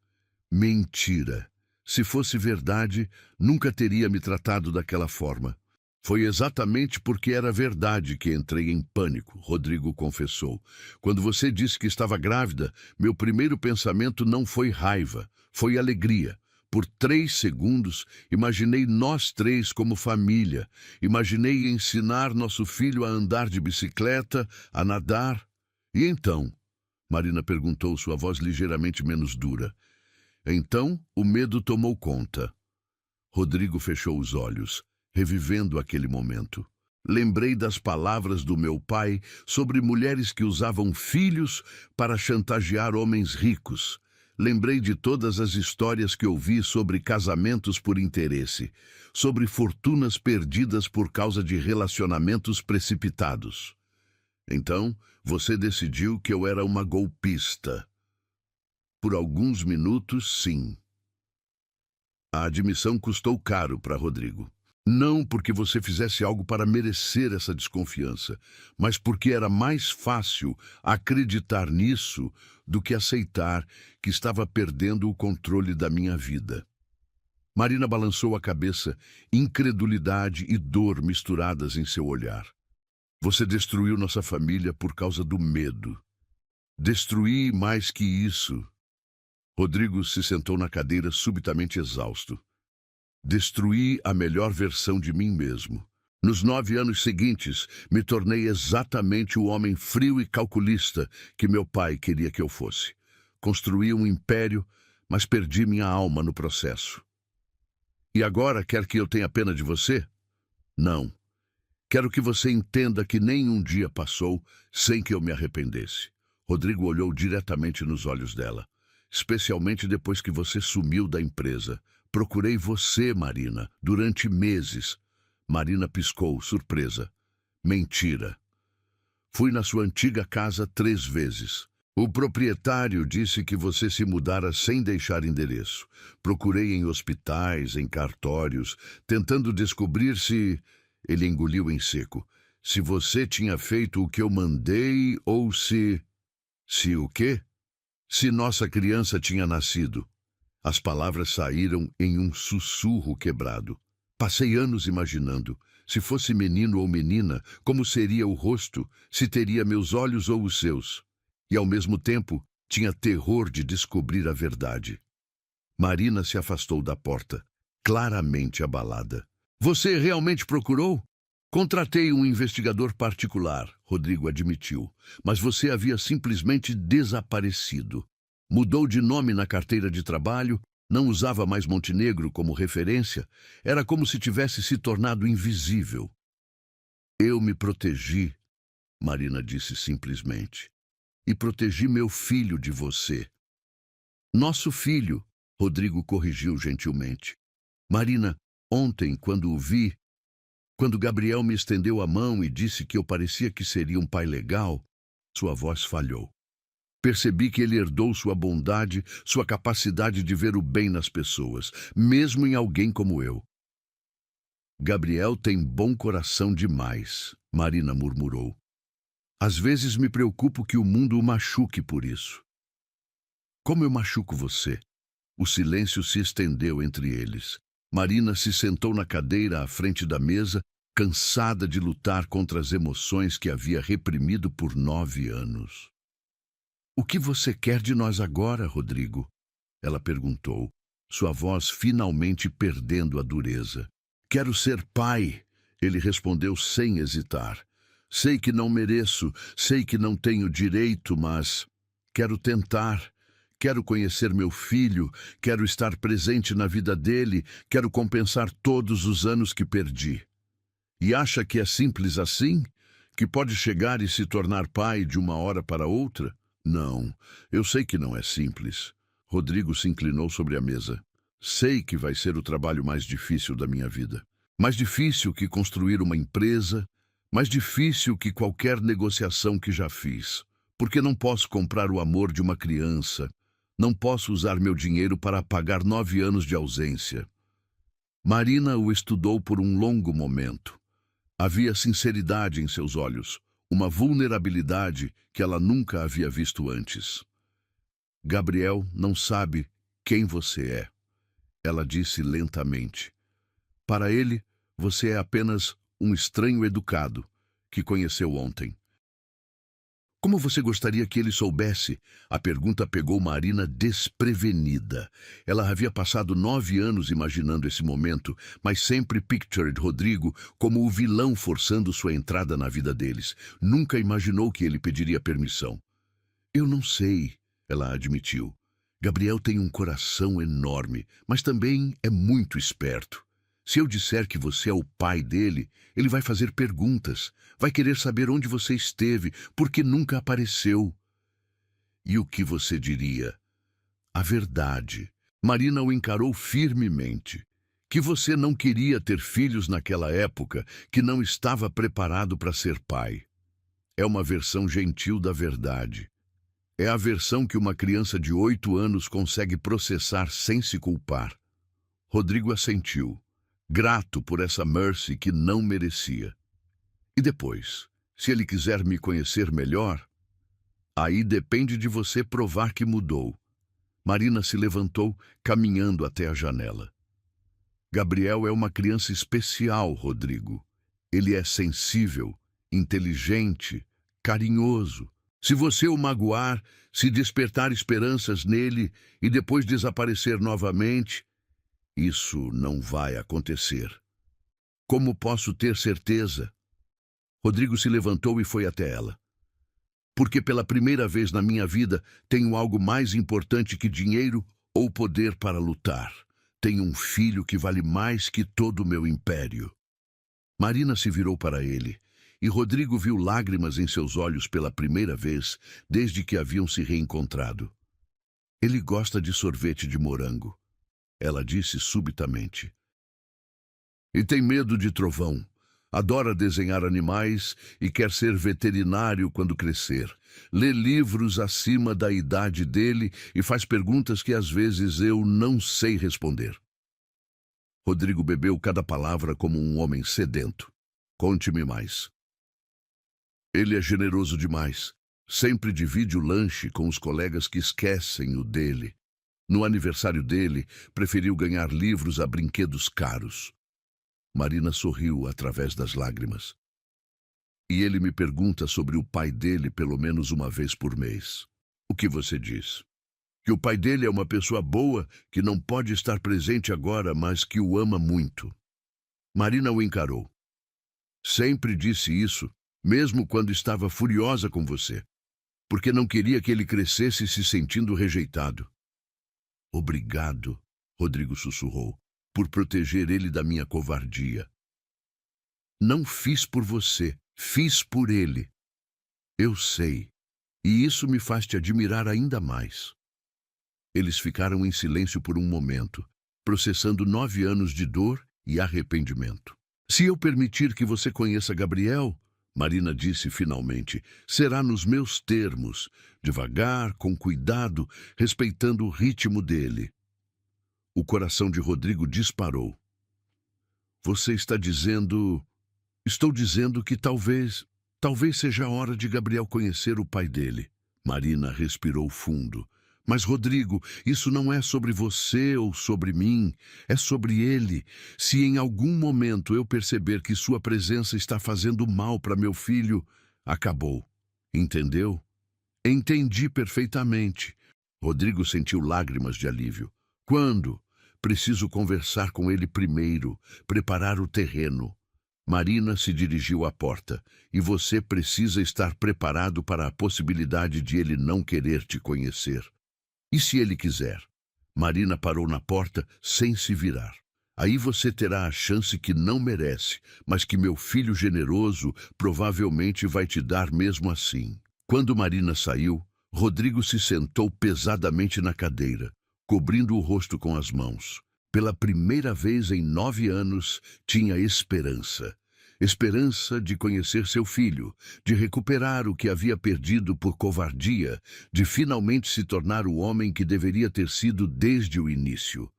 Mentira. Se fosse verdade, nunca teria me tratado daquela forma. Foi exatamente porque era verdade que entrei em pânico, Rodrigo confessou. Quando você disse que estava grávida, meu primeiro pensamento não foi raiva, foi alegria. Por 3 segundos, imaginei nós 3 como família. Imaginei ensinar nosso filho a andar de bicicleta, a nadar. E então? Marina perguntou, sua voz ligeiramente menos dura. Então, o medo tomou conta. Rodrigo fechou os olhos, revivendo aquele momento. Lembrei das palavras do meu pai sobre mulheres que usavam filhos para chantagear homens ricos. Lembrei de todas as histórias que ouvi sobre casamentos por interesse, sobre fortunas perdidas por causa de relacionamentos precipitados. Então, você decidiu que eu era uma golpista. Por alguns minutos, sim. A admissão custou caro para Rodrigo. Não porque você fizesse algo para merecer essa desconfiança, mas porque era mais fácil acreditar nisso do que aceitar que estava perdendo o controle da minha vida. Marina balançou a cabeça, incredulidade e dor misturadas em seu olhar. Você destruiu nossa família por causa do medo. Destruí mais que isso. Rodrigo se sentou na cadeira subitamente exausto. Destruí a melhor versão de mim mesmo. Nos 9 anos seguintes, me tornei exatamente o homem frio e calculista que meu pai queria que eu fosse. Construí um império, mas perdi minha alma no processo. E agora quer que eu tenha pena de você? Não. Quero que você entenda que nenhum dia passou sem que eu me arrependesse. Rodrigo olhou diretamente nos olhos dela. Especialmente depois que você sumiu da empresa. Procurei você, Marina, durante meses. Marina piscou, surpresa. Mentira. Fui na sua antiga casa 3 vezes. O proprietário disse que você se mudara sem deixar endereço. Procurei em hospitais, em cartórios, tentando descobrir se... Ele engoliu em seco. Se você tinha feito o que eu mandei ou se... Se o quê? Se nossa criança tinha nascido. As palavras saíram em um sussurro quebrado. Passei anos imaginando. Se fosse menino ou menina, como seria o rosto, se teria meus olhos ou os seus. E ao mesmo tempo, tinha terror de descobrir a verdade. Marina se afastou da porta, claramente abalada. Você realmente procurou? Contratei um investigador particular, Rodrigo admitiu, mas você havia simplesmente desaparecido. Mudou de nome na carteira de trabalho, não usava mais Montenegro como referência, era como se tivesse se tornado invisível. Eu me protegi, Marina disse simplesmente, e protegi meu filho de você. Nosso filho, Rodrigo corrigiu gentilmente. Marina, ontem, quando o vi, quando Gabriel me estendeu a mão e disse que eu parecia que seria um pai legal, sua voz falhou. Percebi que ele herdou sua bondade, sua capacidade de ver o bem nas pessoas, mesmo em alguém como eu. Gabriel tem bom coração demais, Marina murmurou. Às vezes me preocupo que o mundo o machuque por isso. Como eu machuco você? O silêncio se estendeu entre eles. Marina se sentou na cadeira à frente da mesa, cansada de lutar contra as emoções que havia reprimido por 9 anos. O que você quer de nós agora, Rodrigo? Ela perguntou, sua voz finalmente perdendo a dureza. Quero ser pai, ele respondeu sem hesitar. Sei que não mereço, sei que não tenho direito, mas quero tentar. Quero conhecer meu filho, quero estar presente na vida dele, quero compensar todos os anos que perdi. E acha que é simples assim? Que pode chegar e se tornar pai de uma hora para outra? Não, eu sei que não é simples. Rodrigo se inclinou sobre a mesa. Sei que vai ser o trabalho mais difícil da minha vida. Mais difícil que construir uma empresa, mais difícil que qualquer negociação que já fiz. Porque não posso comprar o amor de uma criança. Não posso usar meu dinheiro para pagar 9 anos de ausência. Marina o estudou por um longo momento. Havia sinceridade em seus olhos, uma vulnerabilidade que ela nunca havia visto antes. Gabriel não sabe quem você é, ela disse lentamente. Para ele, você é apenas um estranho educado que conheceu ontem. Como você gostaria que ele soubesse? A pergunta pegou Marina desprevenida. Ela havia passado 9 anos imaginando esse momento, mas sempre pictured Rodrigo como o vilão forçando sua entrada na vida deles. Nunca imaginou que ele pediria permissão. Eu não sei, ela admitiu. Gabriel tem um coração enorme, mas também é muito esperto. Se eu disser que você é o pai dele, ele vai fazer perguntas, vai querer saber onde você esteve, porque nunca apareceu. E o que você diria? A verdade. Marina o encarou firmemente. Que você não queria ter filhos naquela época, que não estava preparado para ser pai. É uma versão gentil da verdade. É a versão que uma criança de 8 anos consegue processar sem se culpar. Rodrigo assentiu, grato por essa mercy que não merecia. E depois, se ele quiser me conhecer melhor, aí depende de você provar que mudou. Marina se levantou, caminhando até a janela. Gabriel é uma criança especial, Rodrigo. Ele é sensível, inteligente, carinhoso. Se você o magoar, se despertar esperanças nele e depois desaparecer novamente, isso não vai acontecer. Como posso ter certeza? Rodrigo se levantou e foi até ela. Porque pela primeira vez na minha vida tenho algo mais importante que dinheiro ou poder para lutar. Tenho um filho que vale mais que todo o meu império. Marina se virou para ele, e Rodrigo viu lágrimas em seus olhos pela primeira vez desde que haviam se reencontrado. Ele gosta de sorvete de morango, ela disse subitamente. E tem medo de trovão. Adora desenhar animais e quer ser veterinário quando crescer. Lê livros acima da idade dele e faz perguntas que às vezes eu não sei responder. Rodrigo bebeu cada palavra como um homem sedento. Conte-me mais. Ele é generoso demais. Sempre divide o lanche com os colegas que esquecem o dele. No aniversário dele, preferiu ganhar livros a brinquedos caros. Marina sorriu através das lágrimas. E ele me pergunta sobre o pai dele pelo menos uma vez por mês. O que você diz? Que o pai dele é uma pessoa boa que não pode estar presente agora, mas que o ama muito. Marina o encarou. Sempre disse isso, mesmo quando estava furiosa com você, porque não queria que ele crescesse se sentindo rejeitado. Obrigado, Rodrigo sussurrou, por proteger ele da minha covardia. Não fiz por você, fiz por ele. Eu sei, e isso me faz te admirar ainda mais. Eles ficaram em silêncio por um momento, processando 9 anos de dor e arrependimento. Se eu permitir que você conheça Gabriel, Marina disse finalmente, será nos meus termos, devagar, com cuidado, respeitando o ritmo dele. O coração de Rodrigo disparou. Você está dizendo... Estou dizendo que talvez seja a hora de Gabriel conhecer o pai dele. Marina respirou fundo. Mas, Rodrigo, isso não é sobre você ou sobre mim, é sobre ele. Se em algum momento eu perceber que sua presença está fazendo mal para meu filho, acabou. Entendeu? Entendi perfeitamente. Rodrigo sentiu lágrimas de alívio. Quando? Preciso conversar com ele primeiro, preparar o terreno. Marina se dirigiu à porta. E você precisa estar preparado para a possibilidade de ele não querer te conhecer. E se ele quiser? Marina parou na porta sem se virar. Aí você terá a chance que não merece, mas que meu filho generoso provavelmente vai te dar mesmo assim. Quando Marina saiu, Rodrigo se sentou pesadamente na cadeira, cobrindo o rosto com as mãos. Pela primeira vez em 9 anos, tinha esperança. Esperança de conhecer seu filho, de recuperar o que havia perdido por covardia, de finalmente se tornar o homem que deveria ter sido desde o início.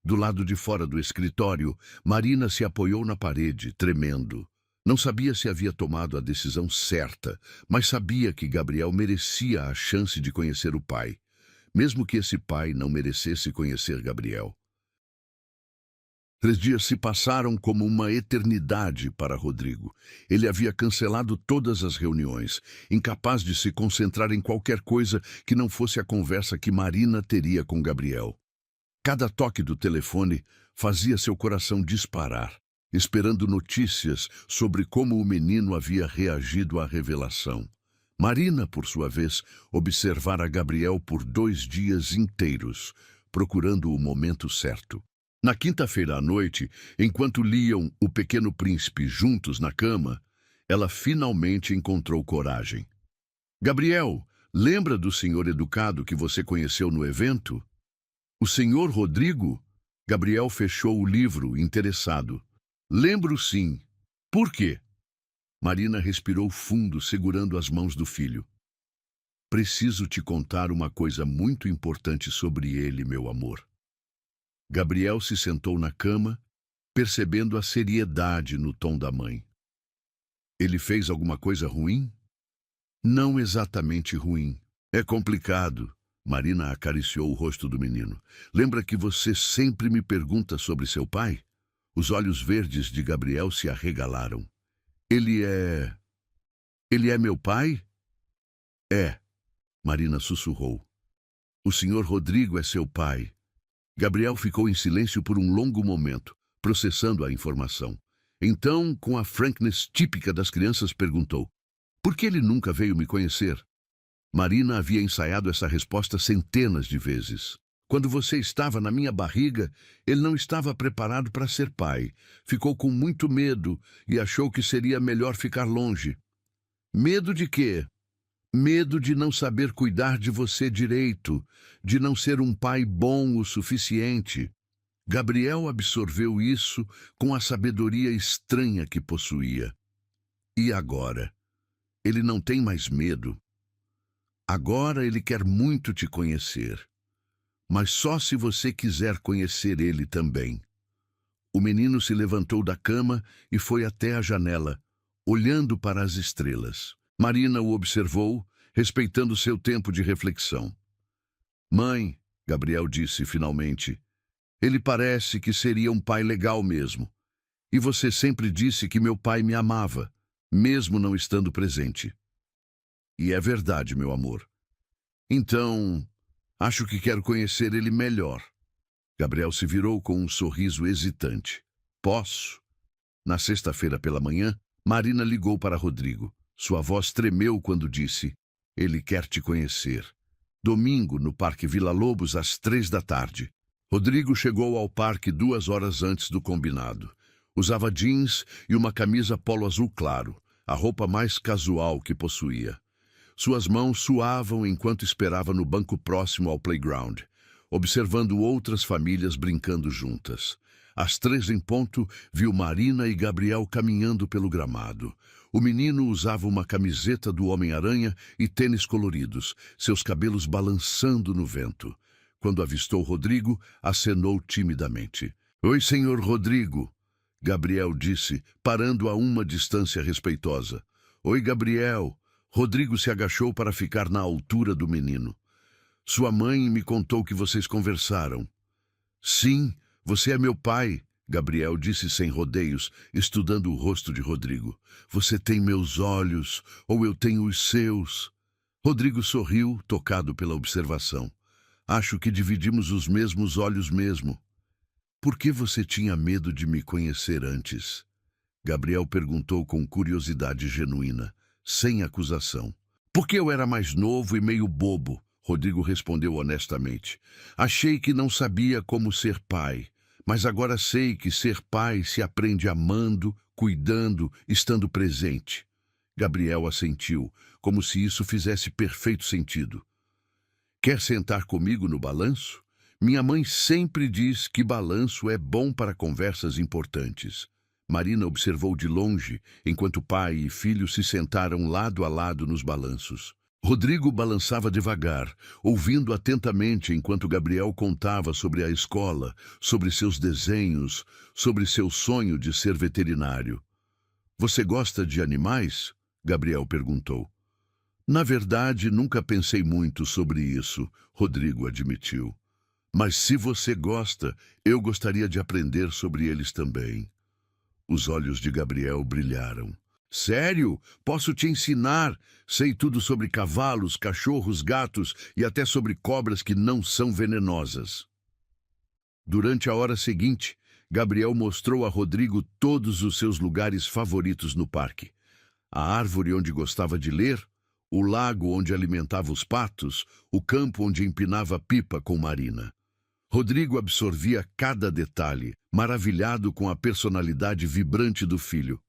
Do lado de fora do escritório, Marina se apoiou na parede, tremendo. Não sabia se havia tomado a decisão certa, mas sabia que Gabriel merecia a chance de conhecer o pai, mesmo que esse pai não merecesse conhecer Gabriel. 3 dias se passaram como uma eternidade para Rodrigo. Ele havia cancelado todas as reuniões, incapaz de se concentrar em qualquer coisa que não fosse a conversa que Marina teria com Gabriel. Cada toque do telefone fazia seu coração disparar, esperando notícias sobre como o menino havia reagido à revelação. Marina, por sua vez, observara Gabriel por 2 dias inteiros, procurando o momento certo. Na quinta-feira à noite, enquanto liam O Pequeno Príncipe juntos na cama, ela finalmente encontrou coragem. Gabriel, lembra do senhor educado que você conheceu no evento? O senhor Rodrigo? Gabriel fechou o livro, interessado. Lembro sim. Por quê? Marina respirou fundo, segurando as mãos do filho. Preciso te contar uma coisa muito importante sobre ele, meu amor. Gabriel se sentou na cama, percebendo a seriedade no tom da mãe. Ele fez alguma coisa ruim? Não exatamente ruim. É complicado. Marina acariciou o rosto do menino. Lembra que você sempre me pergunta sobre seu pai? Os olhos verdes de Gabriel se arregalaram. Ele é meu pai? É, Marina sussurrou. O senhor Rodrigo é seu pai. Gabriel ficou em silêncio por um longo momento, processando a informação. Então, com a frankness típica das crianças, perguntou: por que ele nunca veio me conhecer? Marina havia ensaiado essa resposta centenas de vezes. Quando você estava na minha barriga, ele não estava preparado para ser pai. Ficou com muito medo e achou que seria melhor ficar longe. Medo de quê? Medo de não saber cuidar de você direito, de não ser um pai bom o suficiente. Gabriel absorveu isso com a sabedoria estranha que possuía. E agora? Ele não tem mais medo. Agora ele quer muito te conhecer. Mas só se você quiser conhecer ele também. O menino se levantou da cama e foi até a janela, olhando para as estrelas. Marina o observou, respeitando seu tempo de reflexão. Mãe, Gabriel disse finalmente, ele parece que seria um pai legal mesmo. E você sempre disse que meu pai me amava, mesmo não estando presente. E é verdade, meu amor. Então, acho que quero conhecer ele melhor. Gabriel se virou com um sorriso hesitante. Posso? Na sexta-feira pela manhã, Marina ligou para Rodrigo. Sua voz tremeu quando disse: ele quer te conhecer. Domingo, no Parque Villa-Lobos, às 3 da tarde. Rodrigo chegou ao parque 2 horas antes do combinado. Usava jeans e uma camisa polo azul claro, a roupa mais casual que possuía. Suas mãos suavam enquanto esperava no banco próximo ao playground, observando outras famílias brincando juntas. Às 3 em ponto, viu Marina e Gabriel caminhando pelo gramado. O menino usava uma camiseta do Homem-Aranha e tênis coloridos, seus cabelos balançando no vento. Quando avistou Rodrigo, acenou timidamente. Oi, senhor Rodrigo, Gabriel disse, parando a uma distância respeitosa. Oi, Gabriel. Rodrigo se agachou para ficar na altura do menino. Sua mãe me contou que vocês conversaram. Sim, você é meu pai, Gabriel disse sem rodeios, estudando o rosto de Rodrigo. Você tem meus olhos, ou eu tenho os seus. Rodrigo sorriu, tocado pela observação. Acho que dividimos os mesmos olhos mesmo. Por que você tinha medo de me conhecer antes? Gabriel perguntou com curiosidade genuína, sem acusação. Porque eu era mais novo e meio bobo, Rodrigo respondeu honestamente. Achei que não sabia como ser pai, mas agora sei que ser pai se aprende amando, cuidando, estando presente. Gabriel assentiu, como se isso fizesse perfeito sentido. Quer sentar comigo no balanço? Minha mãe sempre diz que balanço é bom para conversas importantes. Marina observou de longe, enquanto pai e filho se sentaram lado a lado nos balanços. Rodrigo balançava devagar, ouvindo atentamente enquanto Gabriel contava sobre a escola, sobre seus desenhos, sobre seu sonho de ser veterinário. Você gosta de animais? Gabriel perguntou. Na verdade, nunca pensei muito sobre isso, Rodrigo admitiu. Mas se você gosta, eu gostaria de aprender sobre eles também. Os olhos de Gabriel brilharam. Sério? Posso te ensinar? Sei tudo sobre cavalos, cachorros, gatos e até sobre cobras que não são venenosas. Durante a hora seguinte, Gabriel mostrou a Rodrigo todos os seus lugares favoritos no parque. A árvore onde gostava de ler, o lago onde alimentava os patos, o campo onde empinava pipa com Marina. Rodrigo absorvia cada detalhe, maravilhado com a personalidade vibrante do filho.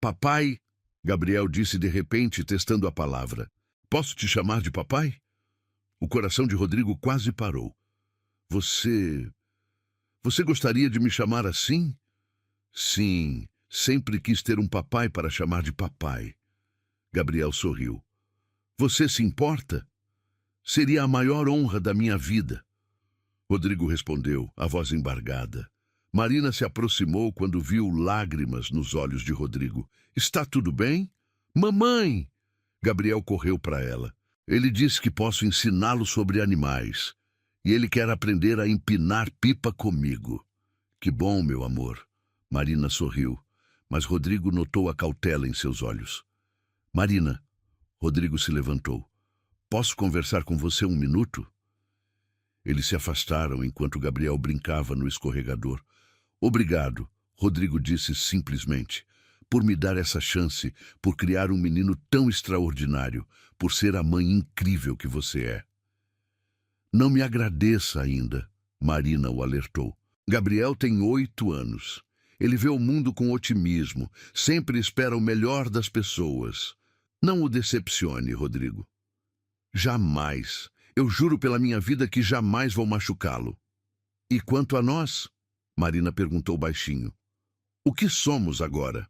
Papai, Gabriel disse de repente, testando a palavra. Posso te chamar de papai? O coração de Rodrigo quase parou. Você gostaria de me chamar assim? Sim, sempre quis ter um papai para chamar de papai. Gabriel sorriu. Você se importa? Seria a maior honra da minha vida. Rodrigo respondeu, a voz embargada. Marina se aproximou quando viu lágrimas nos olhos de Rodrigo. Está tudo bem? Mamãe! Gabriel correu para ela. Ele disse que posso ensiná-lo sobre animais. E ele quer aprender a empinar pipa comigo. Que bom, meu amor. Marina sorriu, mas Rodrigo notou a cautela em seus olhos. Marina, Rodrigo se levantou. Posso conversar com você um minuto? Eles se afastaram enquanto Gabriel brincava no escorregador. Obrigado, Rodrigo disse simplesmente, por me dar essa chance, por criar um menino tão extraordinário, por ser a mãe incrível que você é. Não me agradeça ainda, Marina o alertou. Gabriel tem 8 anos. Ele vê o mundo com otimismo, sempre espera o melhor das pessoas. Não o decepcione, Rodrigo. Jamais. Eu juro pela minha vida que jamais vou machucá-lo. E quanto a nós? Marina perguntou baixinho. O que somos agora?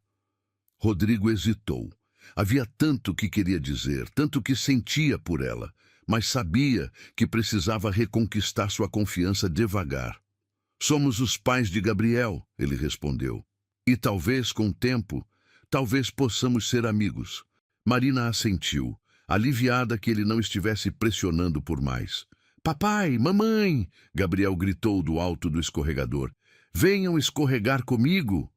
Rodrigo hesitou. Havia tanto que queria dizer, tanto que sentia por ela, mas sabia que precisava reconquistar sua confiança devagar. Somos os pais de Gabriel, ele respondeu. E talvez, com o tempo, talvez possamos ser amigos. Marina assentiu, aliviada que ele não estivesse pressionando por mais. Papai, mamãe! Gabriel gritou do alto do escorregador. Venham escorregar comigo!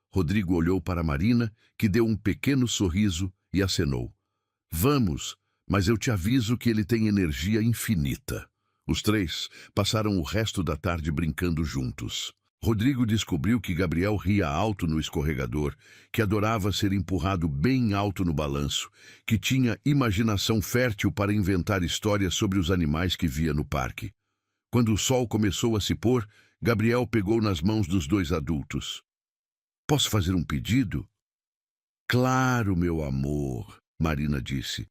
Rodrigo olhou para Marina, que deu um pequeno sorriso e acenou. Vamos, mas eu te aviso que ele tem energia infinita. Os 3 passaram o resto da tarde brincando juntos. Rodrigo descobriu que Gabriel ria alto no escorregador, que adorava ser empurrado bem alto no balanço, que tinha imaginação fértil para inventar histórias sobre os animais que via no parque. Quando o sol começou a se pôr, Gabriel pegou nas mãos dos 2 adultos. Posso fazer um pedido? Claro, meu amor, Marina disse.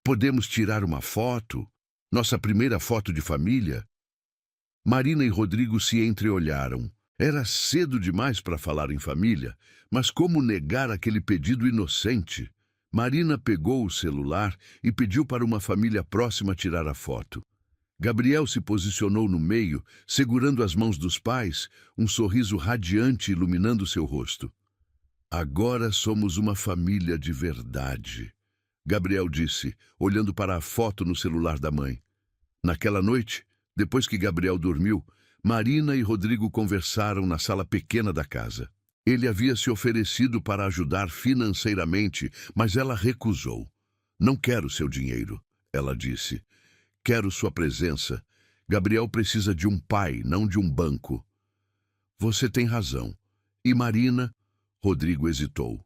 Podemos tirar uma foto? Nossa primeira foto de família? Marina e Rodrigo se entreolharam. Era cedo demais para falar em família, mas como negar aquele pedido inocente? Marina pegou o celular e pediu para uma família próxima tirar a foto. Gabriel se posicionou no meio, segurando as mãos dos pais, um sorriso radiante iluminando seu rosto. Agora somos uma família de verdade, Gabriel disse, olhando para a foto no celular da mãe. Naquela noite, depois que Gabriel dormiu, Marina e Rodrigo conversaram na sala pequena da casa. Ele havia se oferecido para ajudar financeiramente, mas ela recusou. Não quero seu dinheiro, ela disse. Quero sua presença, Gabriel precisa de um pai, não de um banco. Você tem razão. E Marina? Rodrigo hesitou.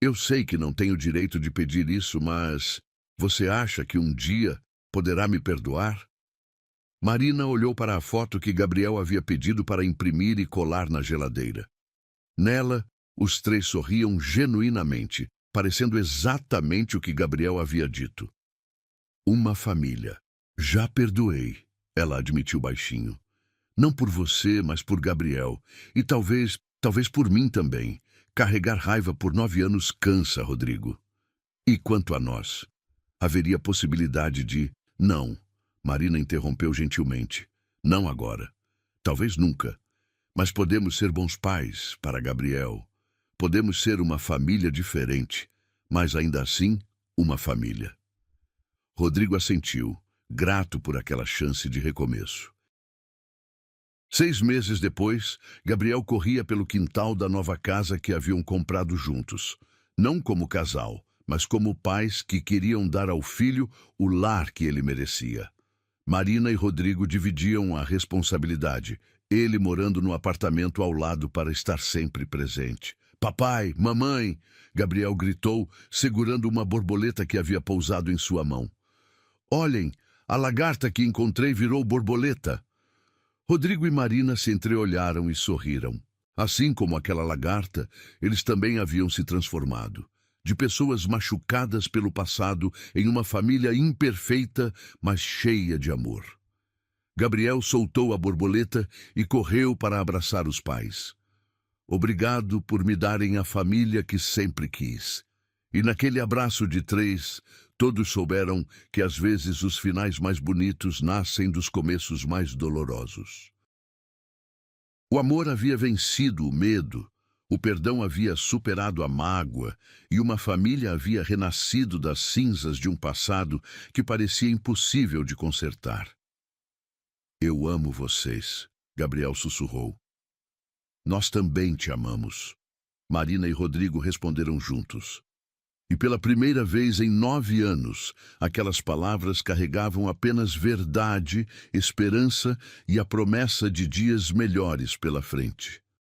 Eu sei que não tenho direito de pedir isso, mas você acha que um dia poderá me perdoar? Marina olhou para a foto que Gabriel havia pedido para imprimir e colar na geladeira. Nela, os três sorriam genuinamente, parecendo exatamente o que Gabriel havia dito. Uma família. Já perdoei, ela admitiu baixinho. Não por você, mas por Gabriel. E talvez por mim também. Carregar raiva por 9 anos cansa, Rodrigo. E quanto a nós? Haveria possibilidade de... Não, Marina interrompeu gentilmente. Não agora. Talvez nunca. Mas podemos ser bons pais para Gabriel. Podemos ser uma família diferente, mas ainda assim, uma família. Rodrigo assentiu, grato por aquela chance de recomeço. 6 meses depois, Gabriel corria pelo quintal da nova casa que haviam comprado juntos. Não como casal, mas como pais que queriam dar ao filho o lar que ele merecia. Marina e Rodrigo dividiam a responsabilidade, ele morando no apartamento ao lado para estar sempre presente. Papai, mamãe! Gabriel gritou, segurando uma borboleta que havia pousado em sua mão. Olhem, a lagarta que encontrei virou borboleta. Rodrigo e Marina se entreolharam e sorriram. Assim como aquela lagarta, eles também haviam se transformado. De pessoas machucadas pelo passado em uma família imperfeita, mas cheia de amor. Gabriel soltou a borboleta e correu para abraçar os pais. Obrigado por me darem a família que sempre quis. E naquele abraço de 3, todos souberam que às vezes os finais mais bonitos nascem dos começos mais dolorosos. O amor havia vencido o medo, o perdão havia superado a mágoa e uma família havia renascido das cinzas de um passado que parecia impossível de consertar. Eu amo vocês, Gabriel sussurrou. Nós também te amamos. Marina e Rodrigo responderam juntos. E pela primeira vez em 9 anos, aquelas palavras carregavam apenas verdade, esperança e a promessa de dias melhores pela frente.